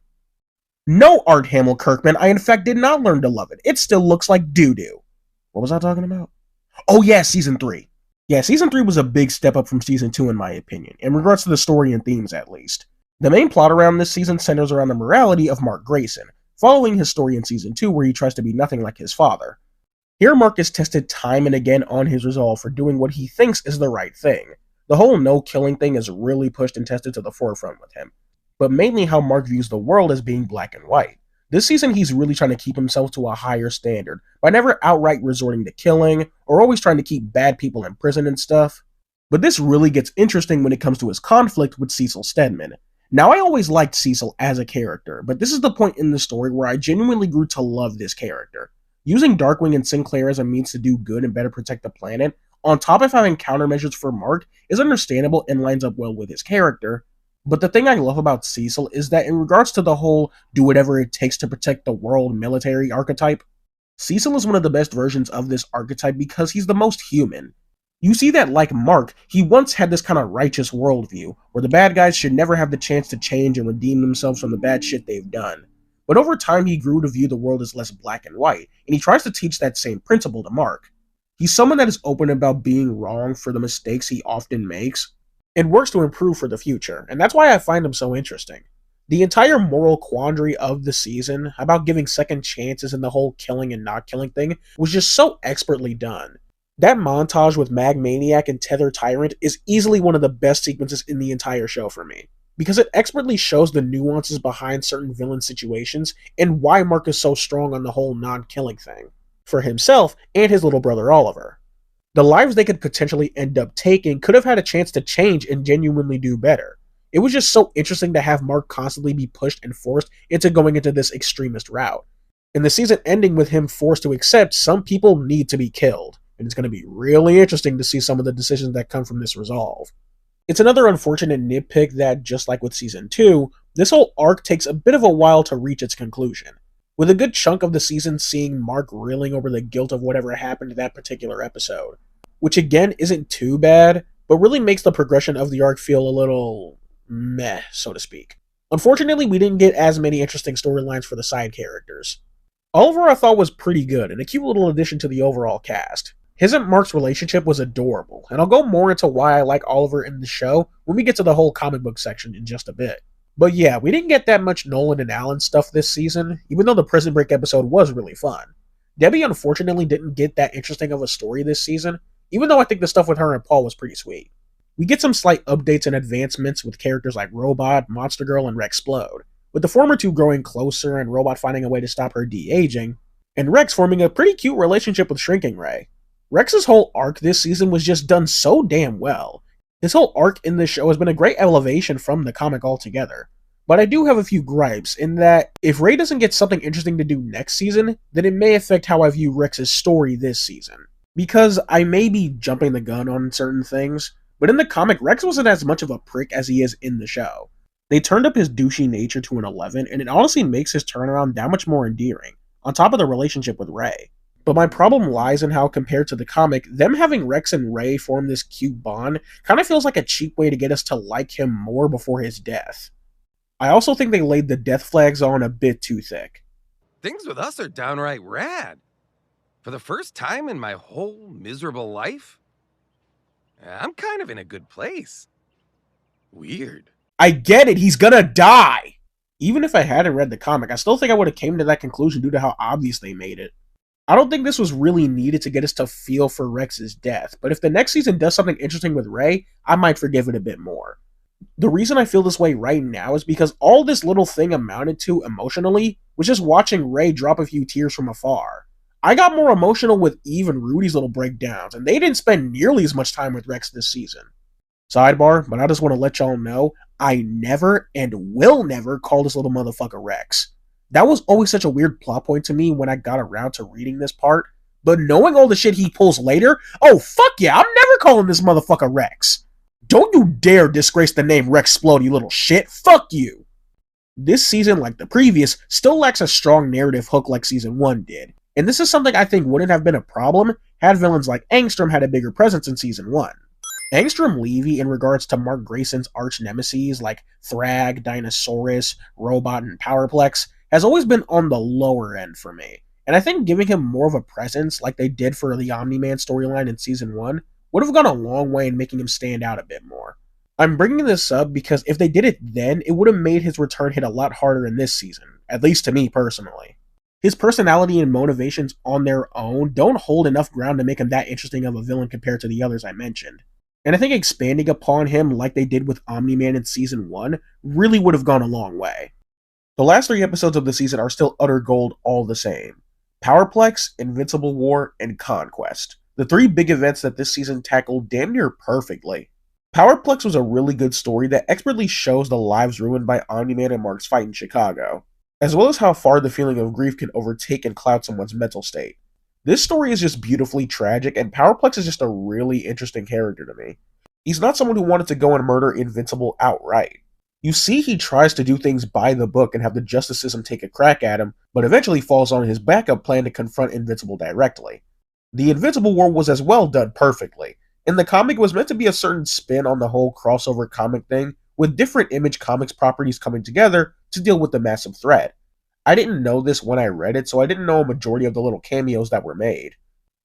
No, Art Hamill Kirkman, I in fact did not learn to love it. It still looks like doo-doo. What was I talking about? Oh yeah, Season 3. Yeah, Season 3 was a big step up from Season 2 in my opinion, in regards to the story and themes at least. The main plot around this season centers around the morality of Mark Grayson, following his story in Season 2 where he tries to be nothing like his father. Here Mark is tested time and again on his resolve for doing what he thinks is the right thing. The whole no-killing thing is really pushed and tested to the forefront with him. but mainly how Mark views the world as being black and white. This season, he's really trying to keep himself to a higher standard by never outright resorting to killing or always trying to keep bad people in prison and stuff. But this really gets interesting when it comes to his conflict with Cecil Stedman. Now, I always liked Cecil as a character, but this is the point in the story where I genuinely grew to love this character. Using Darkwing and Sinclair as a means to do good and better protect the planet, on top of having countermeasures for Mark, is understandable and lines up well with his character. But the thing I love about Cecil is that in regards to the whole do whatever it takes to protect the world military archetype, Cecil is one of the best versions of this archetype because he's the most human. You see that, like Mark, he once had this kind of righteous worldview, where the bad guys should never have the chance to change and redeem themselves from the bad shit they've done. But over time, he grew to view the world as less black and white, and he tries to teach that same principle to Mark. He's someone that is open about being wrong for the mistakes he often makes, and works to improve for the future, and that's why I find him so interesting. The entire moral quandary of the season, about giving second chances and the whole killing and not killing thing, was just so expertly done. That montage with Mag Maniac and Tether Tyrant is easily one of the best sequences in the entire show for me, because it expertly shows the nuances behind certain villain situations and why Mark is so strong on the whole non-killing thing, for himself and his little brother Oliver. The lives they could potentially end up taking could have had a chance to change and genuinely do better. It was just so interesting to have Mark constantly be pushed and forced into going into this extremist route, and the season ending with him forced to accept some people need to be killed. And it's going to be really interesting to see some of the decisions that come from this resolve. It's another unfortunate nitpick that, just like with Season 2, this whole arc takes a bit of a while to reach its conclusion, with a good chunk of the season seeing Mark reeling over the guilt of whatever happened to that particular episode, which again isn't too bad, but really makes the progression of the arc feel a little meh, so to speak. Unfortunately, we didn't get as many interesting storylines for the side characters. Oliver I thought was pretty good, and a cute little addition to the overall cast. His and Mark's relationship was adorable, and I'll go more into why I like Oliver in the show when we get to the whole comic book section in just a bit. But yeah, we didn't get that much Nolan and Alan stuff this season, even though the Prison Break episode was really fun. Debbie unfortunately didn't get that interesting of a story this season, even though I think the stuff with her and Paul was pretty sweet. We get some slight updates and advancements with characters like Robot, Monster Girl, and Rexplode, with the former two growing closer and Robot finding a way to stop her de-aging, and Rex forming a pretty cute relationship with Shrinking Ray. Rex's whole arc this season was just done so damn well. His whole arc in this show has been a great elevation from the comic altogether. But I do have a few gripes, in that if Ray doesn't get something interesting to do next season, then it may affect how I view Rex's story this season. Because I may be jumping the gun on certain things, but in the comic, Rex wasn't as much of a prick as he is in the show. They turned up his douchey nature to an 11, and it honestly makes his turnaround that much more endearing, on top of the relationship with Ray. But my problem lies in how, compared to the comic, them having Rex and Ray form this cute bond kind of feels like a cheap way to get us to like him more before his death. I also think they laid the death flags on a bit too thick. Things with us are downright rad. For the first time in my whole miserable life, I'm kind of in a good place. Weird. I get it, he's gonna die! Even if I hadn't read the comic, I still think I would have came to that conclusion due to how obvious they made it. I don't think this was really needed to get us to feel for Rex's death, but if the next season does something interesting with Ray, I might forgive it a bit more. The reason I feel this way right now is because all this little thing amounted to emotionally was just watching Ray drop a few tears from afar. I got more emotional with Eve and Rudy's little breakdowns, and they didn't spend nearly as much time with Rex this season. Sidebar, but I just want to let y'all know, I never and will never call this little motherfucker Rex. That was always such a weird plot point to me when I got around to reading this part, but knowing all the shit he pulls later, oh fuck yeah, I'm never calling this motherfucker Rex. Don't you dare disgrace the name Rexplode, you little shit, fuck you. This season, like the previous, still lacks a strong narrative hook like Season 1 did, and this is something I think wouldn't have been a problem had villains like Angstrom had a bigger presence in Season 1. Angstrom Levy, in regards to Mark Grayson's arch nemeses like Thrag, Dinosaurus, Robot, and Powerplex, has always been on the lower end for me, and I think giving him more of a presence like they did for the Omni-Man storyline in Season 1 would have gone a long way in making him stand out a bit more. I'm bringing this up because if they did it then, it would have made his return hit a lot harder in this season, at least to me personally. His personality and motivations on their own don't hold enough ground to make him that interesting of a villain compared to the others I mentioned. And I think expanding upon him like they did with Omni-Man in Season 1 really would have gone a long way. The last 3 episodes of the season are still utter gold all the same. Powerplex, Invincible War, and Conquest. The 3 big events that this season tackled damn near perfectly. Powerplex was a really good story that expertly shows the lives ruined by Omni-Man and Mark's fight in Chicago, as well as how far the feeling of grief can overtake and cloud someone's mental state. This story is just beautifully tragic, and Powerplex is just a really interesting character to me. He's not someone who wanted to go and murder Invincible outright. You see he tries to do things by the book and have the justice system take a crack at him, but eventually falls on his backup plan to confront Invincible directly. The Invincible War was as well done perfectly. In the comic, it was meant to be a certain spin on the whole crossover comic thing, with different Image Comics properties coming together to deal with the massive threat. I didn't know this when I read it, so I didn't know a majority of the little cameos that were made.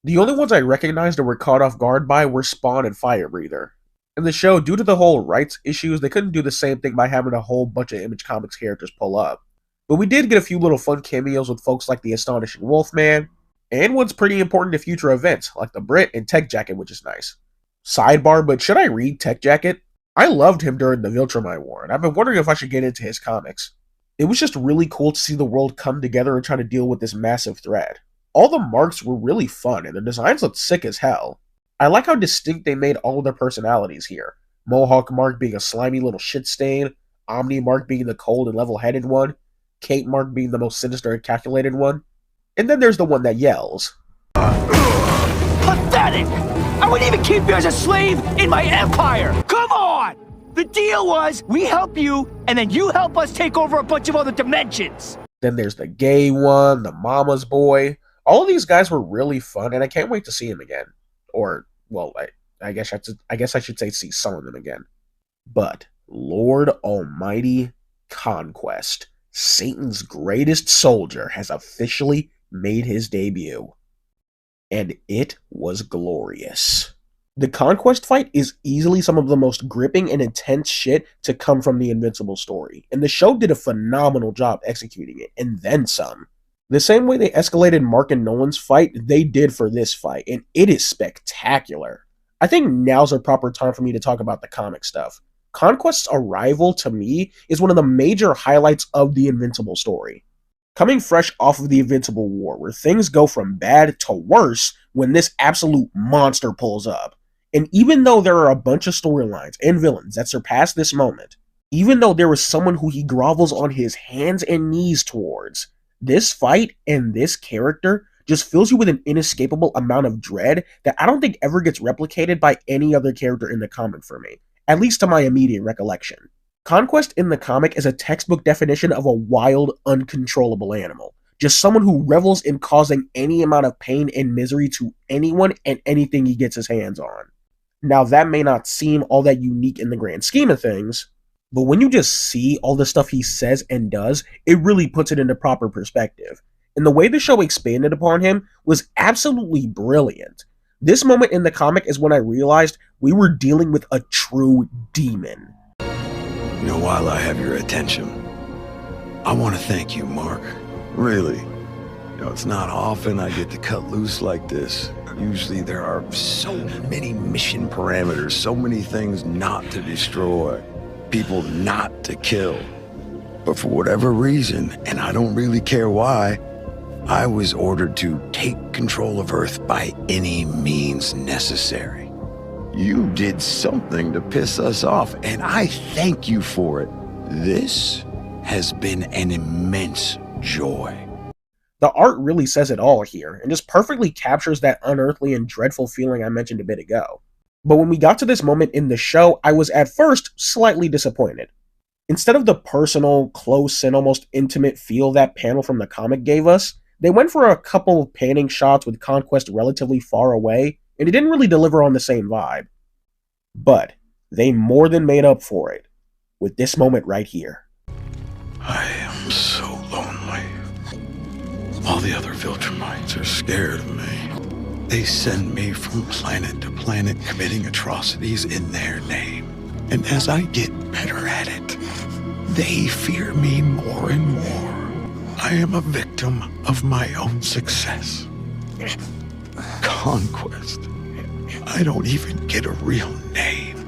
The only ones I recognized or were caught off guard by were Spawn and Firebreather. In the show, due to the whole rights issues, they couldn't do the same thing by having a whole bunch of Image Comics characters pull up. But we did get a few little fun cameos with folks like the Astonishing Wolfman, and one's pretty important to future events, like the Brit and Tech Jacket, which is nice. Sidebar, but should I read Tech Jacket? I loved him during the Viltrumite War, and I've been wondering if I should get into his comics. It was just really cool to see the world come together and try to deal with this massive threat. All the marks were really fun, and the designs looked sick as hell. I like how distinct they made all of their personalities here. Mohawk Mark being a slimy little shit stain, Omni Mark being the cold and level-headed one, Kate Mark being the most sinister and calculated one, and then there's the one that yells. Pathetic! I wouldn't even keep you as a slave in my empire! Come on! The deal was, we help you, and then you help us take over a bunch of other dimensions! Then there's the gay one, the mama's boy. All of these guys were really fun, and I can't wait to see him again. Or, well, I guess I should say see some of them again. But, Lord Almighty, Conquest, Satan's greatest soldier, has officially made his debut. And it was glorious. The Conquest fight is easily some of the most gripping and intense shit to come from the Invincible story, and the show did a phenomenal job executing it, and then some. The same way they escalated Mark and Nolan's fight, they did for this fight, and it is spectacular. I think now's a proper time for me to talk about the comic stuff. Conquest's arrival, to me, is one of the major highlights of the Invincible story. Coming fresh off of the Invincible War, where things go from bad to worse when this absolute monster pulls up. And even though there are a bunch of storylines and villains that surpass this moment, even though there is someone who he grovels on his hands and knees towards, this fight and this character just fills you with an inescapable amount of dread that I don't think ever gets replicated by any other character in the comic for me, at least to my immediate recollection. Conquest in the comic is a textbook definition of a wild, uncontrollable animal. Just someone who revels in causing any amount of pain and misery to anyone and anything he gets his hands on. Now, that may not seem all that unique in the grand scheme of things, but when you just see all the stuff he says and does, it really puts it into proper perspective. And the way the show expanded upon him was absolutely brilliant. This moment in the comic is when I realized we were dealing with a true demon. You know, while I have your attention, I want to thank you, Mark. Really. You know, it's not often I get to cut loose like this. Usually there are so many mission parameters, so many things not to destroy, people not to kill. But for whatever reason, and I don't really care why, I was ordered to take control of Earth by any means necessary. You did something to piss us off, and I thank you for it. This has been an immense joy. The art really says it all here, and just perfectly captures that unearthly and dreadful feeling I mentioned a bit ago. But when we got to this moment in the show, I was at first slightly disappointed. Instead of the personal, close, and almost intimate feel that panel from the comic gave us, they went for a couple of panning shots with Conquest relatively far away, and it didn't really deliver on the same vibe. But they more than made up for it with this moment right here. I am so lonely. All the other Viltrumites are scared of me. They send me from planet to planet committing atrocities in their name. And as I get better at it, they fear me more and more. I am a victim of my own success. Conquest. I don't even get a real name.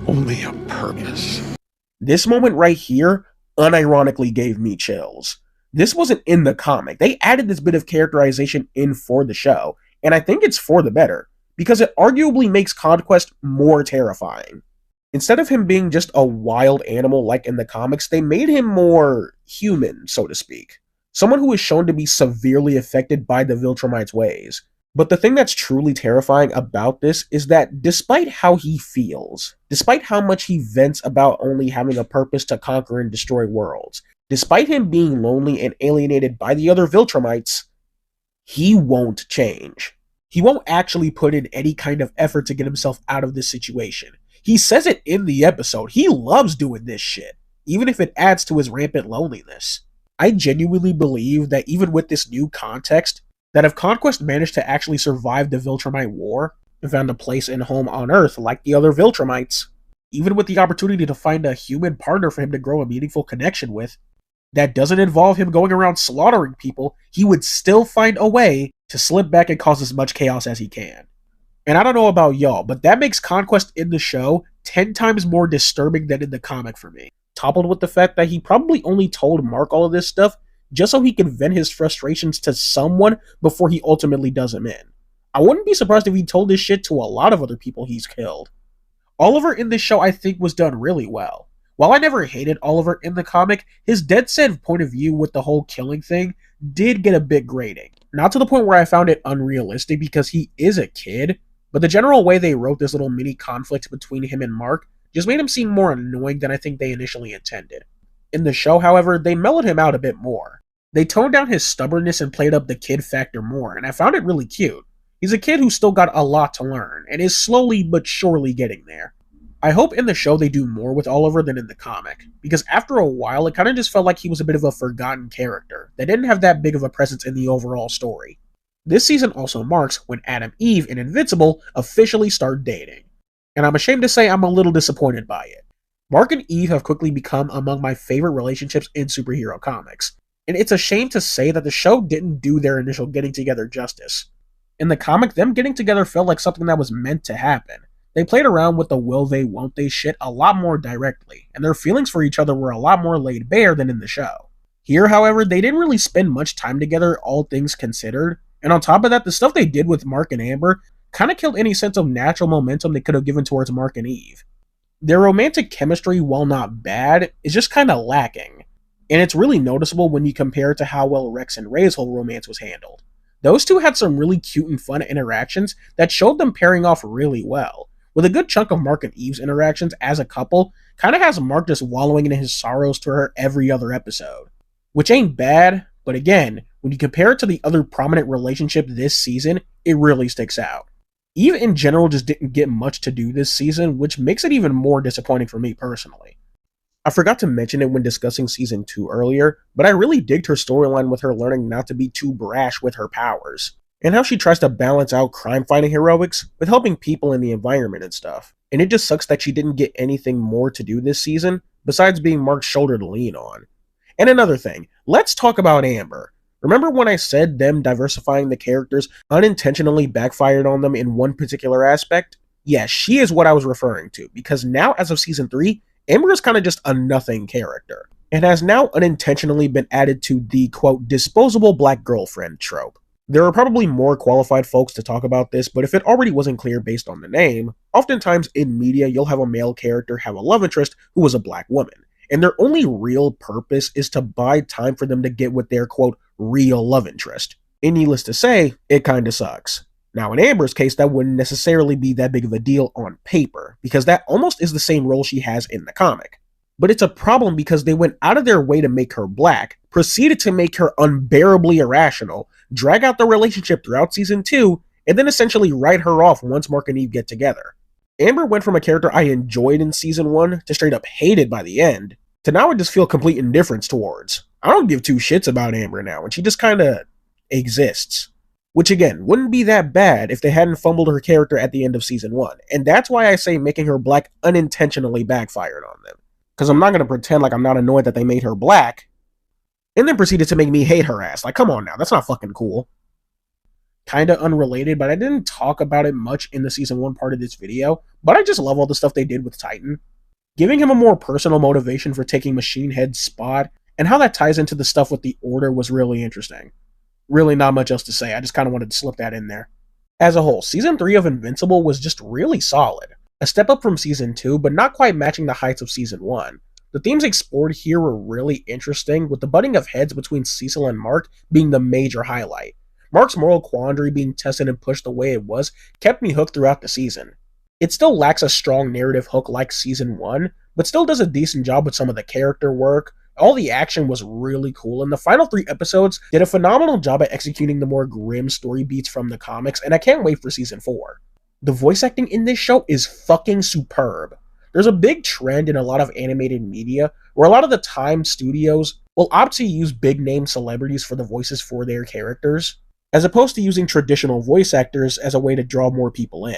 Only a purpose. This moment right here unironically gave me chills. This wasn't in the comic. They added this bit of characterization in for the show, and I think it's for the better, because it arguably makes Conquest more terrifying. Instead of him being just a wild animal like in the comics, they made him more human, so to speak. Someone who is shown to be severely affected by the Viltrumites' ways. But the thing that's truly terrifying about this is that despite how he feels, despite how much he vents about only having a purpose to conquer and destroy worlds, despite him being lonely and alienated by the other Viltrumites, he won't change. He won't actually put in any kind of effort to get himself out of this situation. He says it in the episode. He loves doing this shit, even if it adds to his rampant loneliness. I genuinely believe that even with this new context, that if Conquest managed to actually survive the Viltrumite War and found a place and home on Earth like the other Viltrumites, even with the opportunity to find a human partner for him to grow a meaningful connection with, that doesn't involve him going around slaughtering people, he would still find a way to slip back and cause as much chaos as he can. And I don't know about y'all, but that makes Conquest in the show 10 times more disturbing than in the comic for me. Coupled with the fact that he probably only told Mark all of this stuff just so he can vent his frustrations to someone before he ultimately does him in. I wouldn't be surprised if he told this shit to a lot of other people he's killed. Oliver in this show I think was done really well. While I never hated Oliver in the comic, his dead set point of view with the whole killing thing did get a bit grating. Not to the point where I found it unrealistic because he is a kid, but the general way they wrote this little mini conflict between him and Mark just made him seem more annoying than I think they initially intended. In the show, however, they mellowed him out a bit more. They toned down his stubbornness and played up the kid factor more, and I found it really cute. He's a kid who's still got a lot to learn, and is slowly but surely getting there. I hope in the show they do more with Oliver than in the comic, because after a while it kind of just felt like he was a bit of a forgotten character that didn't have that big of a presence in the overall story. This season also marks when Adam, Eve, and Invincible officially start dating, and I'm ashamed to say I'm a little disappointed by it. Mark and Eve have quickly become among my favorite relationships in superhero comics, and it's a shame to say that the show didn't do their initial getting together justice. In the comic, them getting together felt like something that was meant to happen. They played around with the will they, won't they shit a lot more directly, and their feelings for each other were a lot more laid bare than in the show. Here, however, they didn't really spend much time together, all things considered, and on top of that, the stuff they did with Mark and Amber kind of killed any sense of natural momentum they could have given towards Mark and Eve. Their romantic chemistry, while not bad, is just kind of lacking, and it's really noticeable when you compare it to how well Rex and Ray's whole romance was handled. Those two had some really cute and fun interactions that showed them pairing off really well, with a good chunk of Mark and Eve's interactions as a couple kind of has Mark just wallowing in his sorrows to her every other episode. Which ain't bad, but again, when you compare it to the other prominent relationship this season, it really sticks out. Eve in general just didn't get much to do this season, which makes it even more disappointing for me personally. I forgot to mention it when discussing Season 2 earlier, but I really digged her storyline with her learning not to be too brash with her powers, and how she tries to balance out crime-fighting heroics with helping people in the environment and stuff. And it just sucks that she didn't get anything more to do this season, besides being Mark's shoulder to lean on. And another thing, let's talk about Amber. Remember when I said them diversifying the characters unintentionally backfired on them in one particular aspect? Yeah, she is what I was referring to, because now as of Season 3, Amber is kind of just a nothing character, and has now unintentionally been added to the, quote, disposable black girlfriend trope. There are probably more qualified folks to talk about this, but if it already wasn't clear based on the name, oftentimes in media you'll have a male character have a love interest who is a black woman, and their only real purpose is to buy time for them to get with their, quote, real love interest. And needless to say, it kinda sucks. Now in Amber's case, that wouldn't necessarily be that big of a deal on paper, because that almost is the same role she has in the comic. But it's a problem because they went out of their way to make her black, proceeded to make her unbearably irrational, drag out the relationship throughout Season 2, and then essentially write her off once Mark and Eve get together. Amber went from a character I enjoyed in Season 1 to straight up hated by the end, to now I just feel complete indifference towards. I don't give two shits about Amber now, and she just kinda exists. Which again, wouldn't be that bad if they hadn't fumbled her character at the end of Season 1, and that's why I say making her black unintentionally backfired on them. Because I'm not going to pretend like I'm not annoyed that they made her black, and then proceeded to make me hate her ass. Like, come on now, that's not fucking cool. kinda unrelated, but I didn't talk about it much in the season 1 part of this video, but I just love all the stuff they did with Titan. Giving him a more personal motivation for taking Machine Head's spot, and how that ties into the stuff with the Order was really interesting. Really not much else to say, I just kinda wanted to slip that in there. As a whole, Season 3 of Invincible was just really solid. A step up from Season 2, but not quite matching the heights of Season 1. The themes explored here were really interesting, with the butting of heads between Cecil and Mark being the major highlight. Mark's moral quandary being tested and pushed the way it was kept me hooked throughout the season. It still lacks a strong narrative hook like Season 1, but still does a decent job with some of the character work. All the action was really cool, and the final 3 episodes did a phenomenal job at executing the more grim story beats from the comics, and I can't wait for Season 4. The voice acting in this show is fucking superb. There's a big trend in a lot of animated media where a lot of the time studios will opt to use big name celebrities for the voices for their characters, as opposed to using traditional voice actors as a way to draw more people in.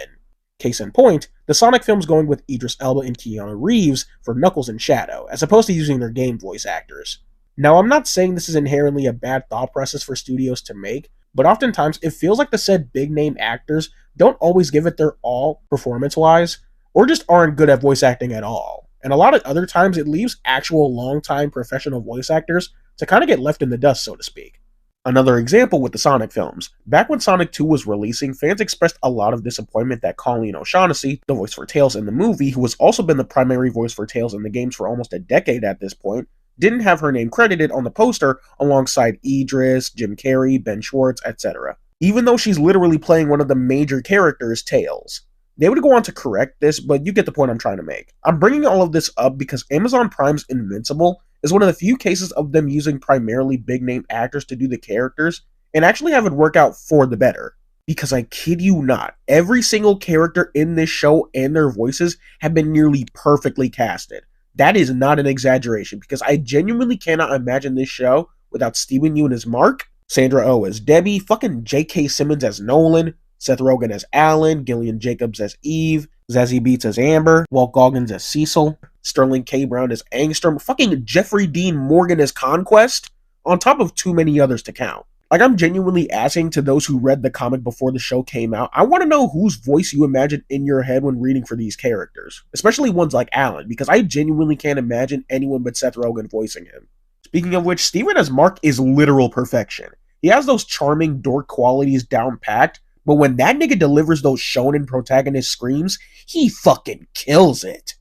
Case in point, the Sonic films going with Idris Elba and Keanu Reeves for Knuckles and Shadow, as opposed to using their game voice actors. Now, I'm not saying this is inherently a bad thought process for studios to make, but oftentimes it feels like the said big name actors don't always give it their all performance-wise, or just aren't good at voice acting at all. And a lot of other times it leaves actual long-time professional voice actors to kind of get left in the dust, so to speak. Another example with the Sonic films. Back when Sonic 2 was releasing, fans expressed a lot of disappointment that Colleen O'Shaughnessy, the voice for Tails in the movie, who has also been the primary voice for Tails in the games for almost a decade at this point, didn't have her name credited on the poster alongside Idris, Jim Carrey, Ben Schwartz, etc. Even though she's literally playing one of the major characters, Tails. They would go on to correct this, but you get the point I'm trying to make. I'm bringing all of this up because Amazon Prime's Invincible is one of the few cases of them using primarily big-name actors to do the characters, and actually have it work out for the better. Because I kid you not, every single character in this show and their voices have been nearly perfectly casted. That is not an exaggeration, because I genuinely cannot imagine this show without Steven Yeun as Mark, Sandra Oh as Debbie, fucking J.K. Simmons as Nolan, Seth Rogen as Alan, Gillian Jacobs as Eve, Zazie Beetz as Amber, Walt Goggins as Cecil, Sterling K. Brown as Angstrom, fucking Jeffrey Dean Morgan as Conquest, on top of too many others to count. Like, I'm genuinely asking to those who read the comic before the show came out, I want to know whose voice you imagine in your head when reading for these characters, especially ones like Alan, because I genuinely can't imagine anyone but Seth Rogen voicing him. Speaking of which, Steven as Mark is literal perfection. He has those charming dork qualities down packed, but when that nigga delivers those shonen protagonist screams, he fucking kills it.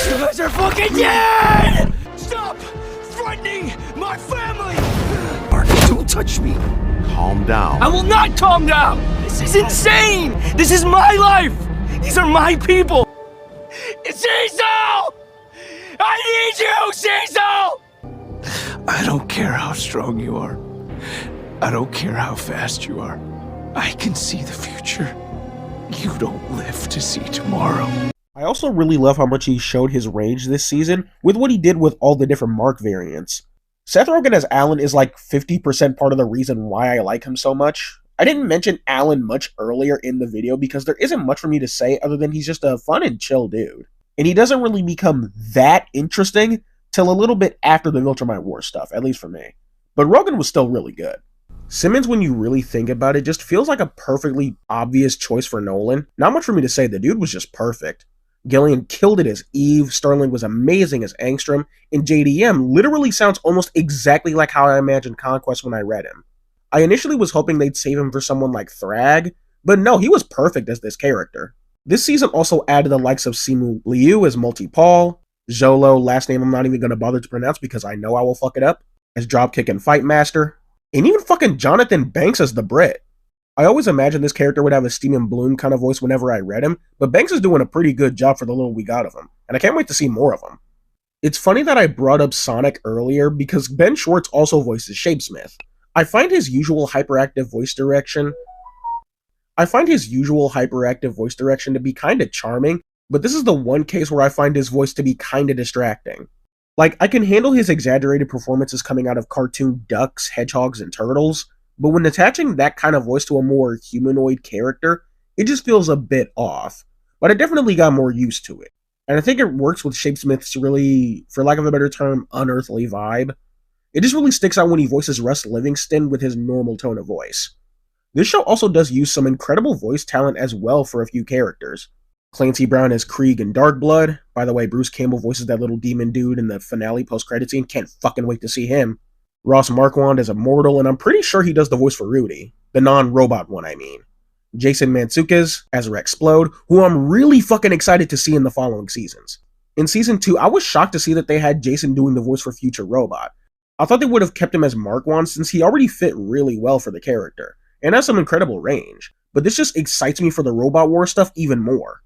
You guys are fucking dead! Stop threatening my family! Mark, don't touch me. Calm down. I will not calm down! This is insane! This is my life! These are my people! Cecil! I need you, Cecil! I don't care how strong you are. I don't care how fast you are. I can see the future. You don't live to see tomorrow. I also really love how much he showed his range this season with what he did with all the different Mark variants. Seth Rogen as Alan is like 50% part of the reason why I like him so much. I didn't mention Alan much earlier in the video because there isn't much for me to say other than he's just a fun and chill dude. And he doesn't really become that interesting till a little bit after the Viltrumite War stuff, at least for me. But Rogen was still really good. Simmons, when you really think about it, just feels like a perfectly obvious choice for Nolan. Not much for me to say, the dude was just perfect. Gillian killed it as Eve, Sterling was amazing as Angstrom, and JDM literally sounds almost exactly like how I imagined Conquest when I read him. I initially was hoping they'd save him for someone like Thrag, but no, he was perfect as this character. This season also added the likes of Simu Liu as Multi-Paul, Zolo, last name I'm not even going to bother to pronounce because I know I will fuck it up, as Dropkick and Fight Master, and even fucking Jonathan Banks as the Brit. I always imagined this character would have a Steven Bloom kind of voice whenever I read him, but Banks is doing a pretty good job for the little we got of him, and I can't wait to see more of him. It's funny that I brought up Sonic earlier because Ben Schwartz also voices Shapesmith. I find his usual hyperactive voice direction to be kinda charming, but this is the one case where I find his voice to be kinda distracting. Like, I can handle his exaggerated performances coming out of cartoon ducks, hedgehogs, and turtles, but when attaching that kind of voice to a more humanoid character, it just feels a bit off. But I definitely got more used to it. And I think it works with Shapesmith's really, for lack of a better term, unearthly vibe. It just really sticks out when he voices Russ Livingston with his normal tone of voice. This show also does use some incredible voice talent as well for a few characters. Clancy Brown as Krieg in Dark Blood. By the way, Bruce Campbell voices that little demon dude in the finale post-credit scene. Can't fucking wait to see him. Ross Marquand as Immortal, and I'm pretty sure he does the voice for Rudy. The non-robot one, I mean. Jason Mantzoukas as Rexplode, who I'm really fucking excited to see in the following seasons. In Season 2, I was shocked to see that they had Jason doing the voice for Future Robot. I thought they would have kept him as Marquand since he already fit really well for the character, and has some incredible range, but this just excites me for the Robot War stuff even more.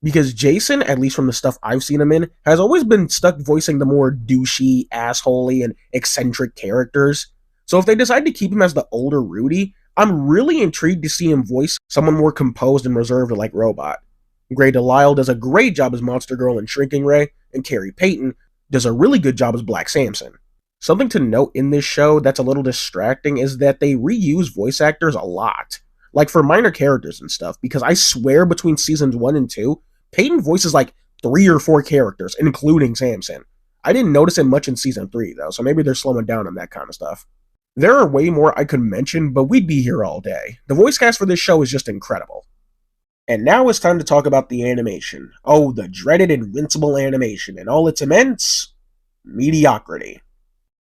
Because Jason, at least from the stuff I've seen him in, has always been stuck voicing the more douchey, assholey, and eccentric characters. So if they decide to keep him as the older Rudy, I'm really intrigued to see him voice someone more composed and reserved like Robot. Grey DeLisle does a great job as Monster Girl and Shrinking Ray, and Carrie Payton does a really good job as Black Samson. Something to note in this show that's a little distracting is that they reuse voice actors a lot. Like for minor characters and stuff, because I swear between seasons 1 and 2, Peyton voices like 3 or 4 characters, including Samson. I didn't notice it much in season 3 though, so maybe they're slowing down on that kind of stuff. There are way more I could mention, but we'd be here all day. The voice cast for this show is just incredible. And now it's time to talk about the animation. Oh, the dreaded Invincible animation and all its immense mediocrity.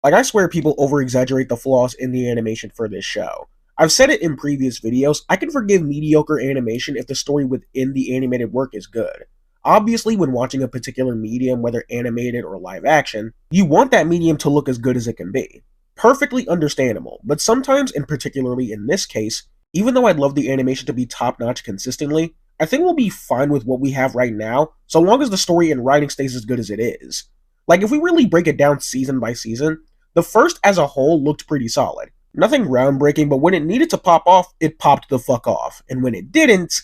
Like, I swear people over-exaggerate the flaws in the animation for this show. I've said it in previous videos, I can forgive mediocre animation if the story within the animated work is good. Obviously, when watching a particular medium, whether animated or live action, you want that medium to look as good as it can be. Perfectly understandable, but sometimes, and particularly in this case, even though I'd love the animation to be top-notch consistently, I think we'll be fine with what we have right now, so long as the story and writing stays as good as it is. Like, if we really break it down season by season, the first as a whole looked pretty solid. Nothing groundbreaking, but when it needed to pop off, it popped the fuck off. And when it didn't,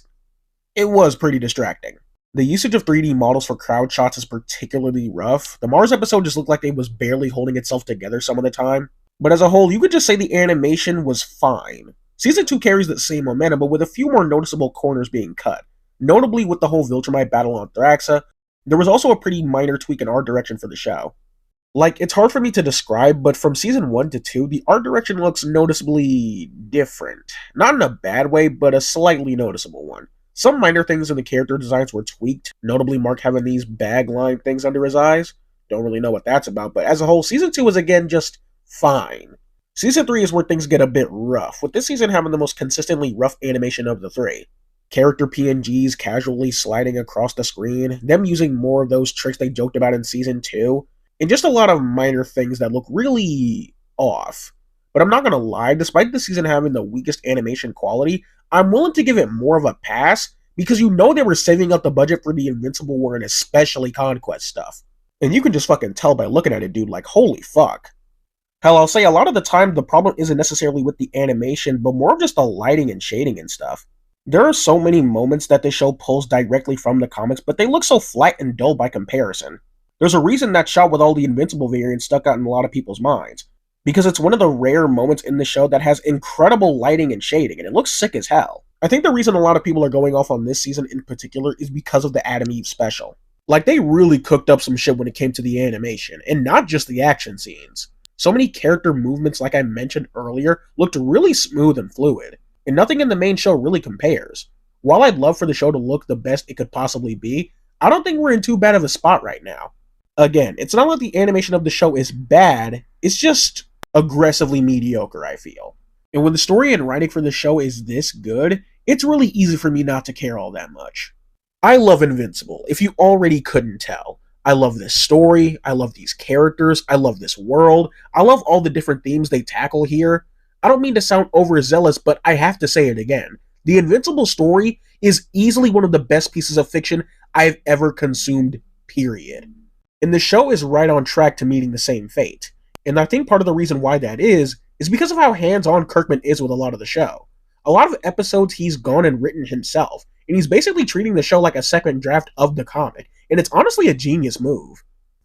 it was pretty distracting. The usage of 3D models for crowd shots is particularly rough. The Mars episode just looked like it was barely holding itself together some of the time. But as a whole, you could just say the animation was fine. Season 2 carries that same momentum, but with a few more noticeable corners being cut. Notably with the whole Viltrumite battle on Thraxa, there was also a pretty minor tweak in art direction for the show. Like, it's hard for me to describe, but from season 1 to 2, the art direction looks noticeably different. Not in a bad way, but a slightly noticeable one. Some minor things in the character designs were tweaked, notably Mark having these bag line things under his eyes. Don't really know what that's about, but as a whole, season 2 was again just fine. Season 3 is where things get a bit rough, with this season having the most consistently rough animation of the 3. Character PNGs casually sliding across the screen, them using more of those tricks they joked about in season 2, and just a lot of minor things that look really off. But I'm not gonna lie, despite the season having the weakest animation quality, I'm willing to give it more of a pass, because you know they were saving up the budget for the Invincible War and especially Conquest stuff. And you can just fucking tell by looking at it, dude, like, holy fuck. Hell, I'll say a lot of the time the problem isn't necessarily with the animation, but more of just the lighting and shading and stuff. There are so many moments that this show pulls directly from the comics, but they look so flat and dull by comparison. There's a reason that shot with all the Invincible variants stuck out in a lot of people's minds, because it's one of the rare moments in the show that has incredible lighting and shading, and it looks sick as hell. I think the reason a lot of people are going off on this season in particular is because of the Adam Eve special. Like, they really cooked up some shit when it came to the animation, and not just the action scenes. So many character movements, like I mentioned earlier, looked really smooth and fluid, and nothing in the main show really compares. While I'd love for the show to look the best it could possibly be, I don't think we're in too bad of a spot right now. Again, it's not like the animation of the show is bad, it's just aggressively mediocre, I feel. And when the story and writing for the show is this good, it's really easy for me not to care all that much. I love Invincible, if you already couldn't tell. I love this story, I love these characters, I love this world, I love all the different themes they tackle here. I don't mean to sound overzealous, but I have to say it again. The Invincible story is easily one of the best pieces of fiction I've ever consumed, period. And the show is right on track to meeting the same fate. And I think part of the reason why that is because of how hands-on Kirkman is with a lot of the show. A lot of episodes he's gone and written himself, and he's basically treating the show like a second draft of the comic, and it's honestly a genius move.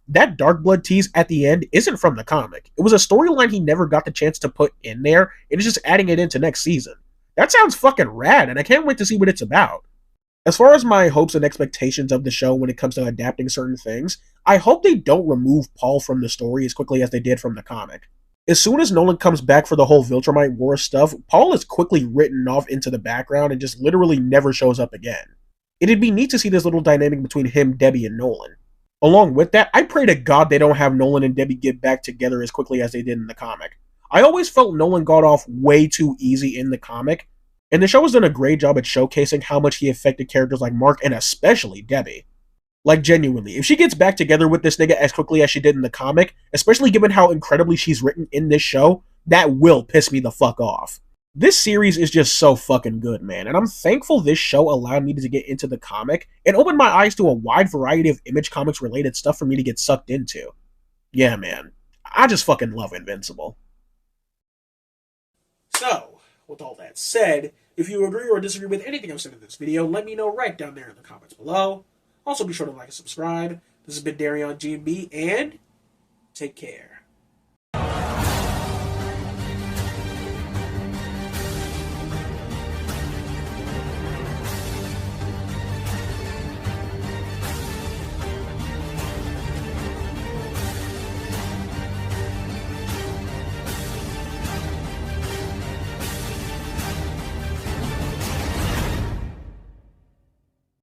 That Dark Blood tease at the end isn't from the comic. It was a storyline he never got the chance to put in there, and it's just adding it into next season. That sounds fucking rad, and I can't wait to see what it's about. As far as my hopes and expectations of the show when it comes to adapting certain things, I hope they don't remove Paul from the story as quickly as they did from the comic. As soon as Nolan comes back for the whole Viltrumite War stuff, Paul is quickly written off into the background and just literally never shows up again. It'd be neat to see this little dynamic between him, Debbie, and Nolan. Along with that, I pray to God they don't have Nolan and Debbie get back together as quickly as they did in the comic. I always felt Nolan got off way too easy in the comic, and the show has done a great job at showcasing how much he affected characters like Mark and especially Debbie. Like, genuinely, if she gets back together with this nigga as quickly as she did in the comic, especially given how incredibly she's written in this show, that will piss me the fuck off. This series is just so fucking good, man, and I'm thankful this show allowed me to get into the comic and opened my eyes to a wide variety of Image Comics related stuff for me to get sucked into. Yeah, man. I just fucking love Invincible. So, with all that said, if you agree or disagree with anything I've said in this video, let me know right down there in the comments below. Also, be sure to like and subscribe. This has been Darion GNB, and take care.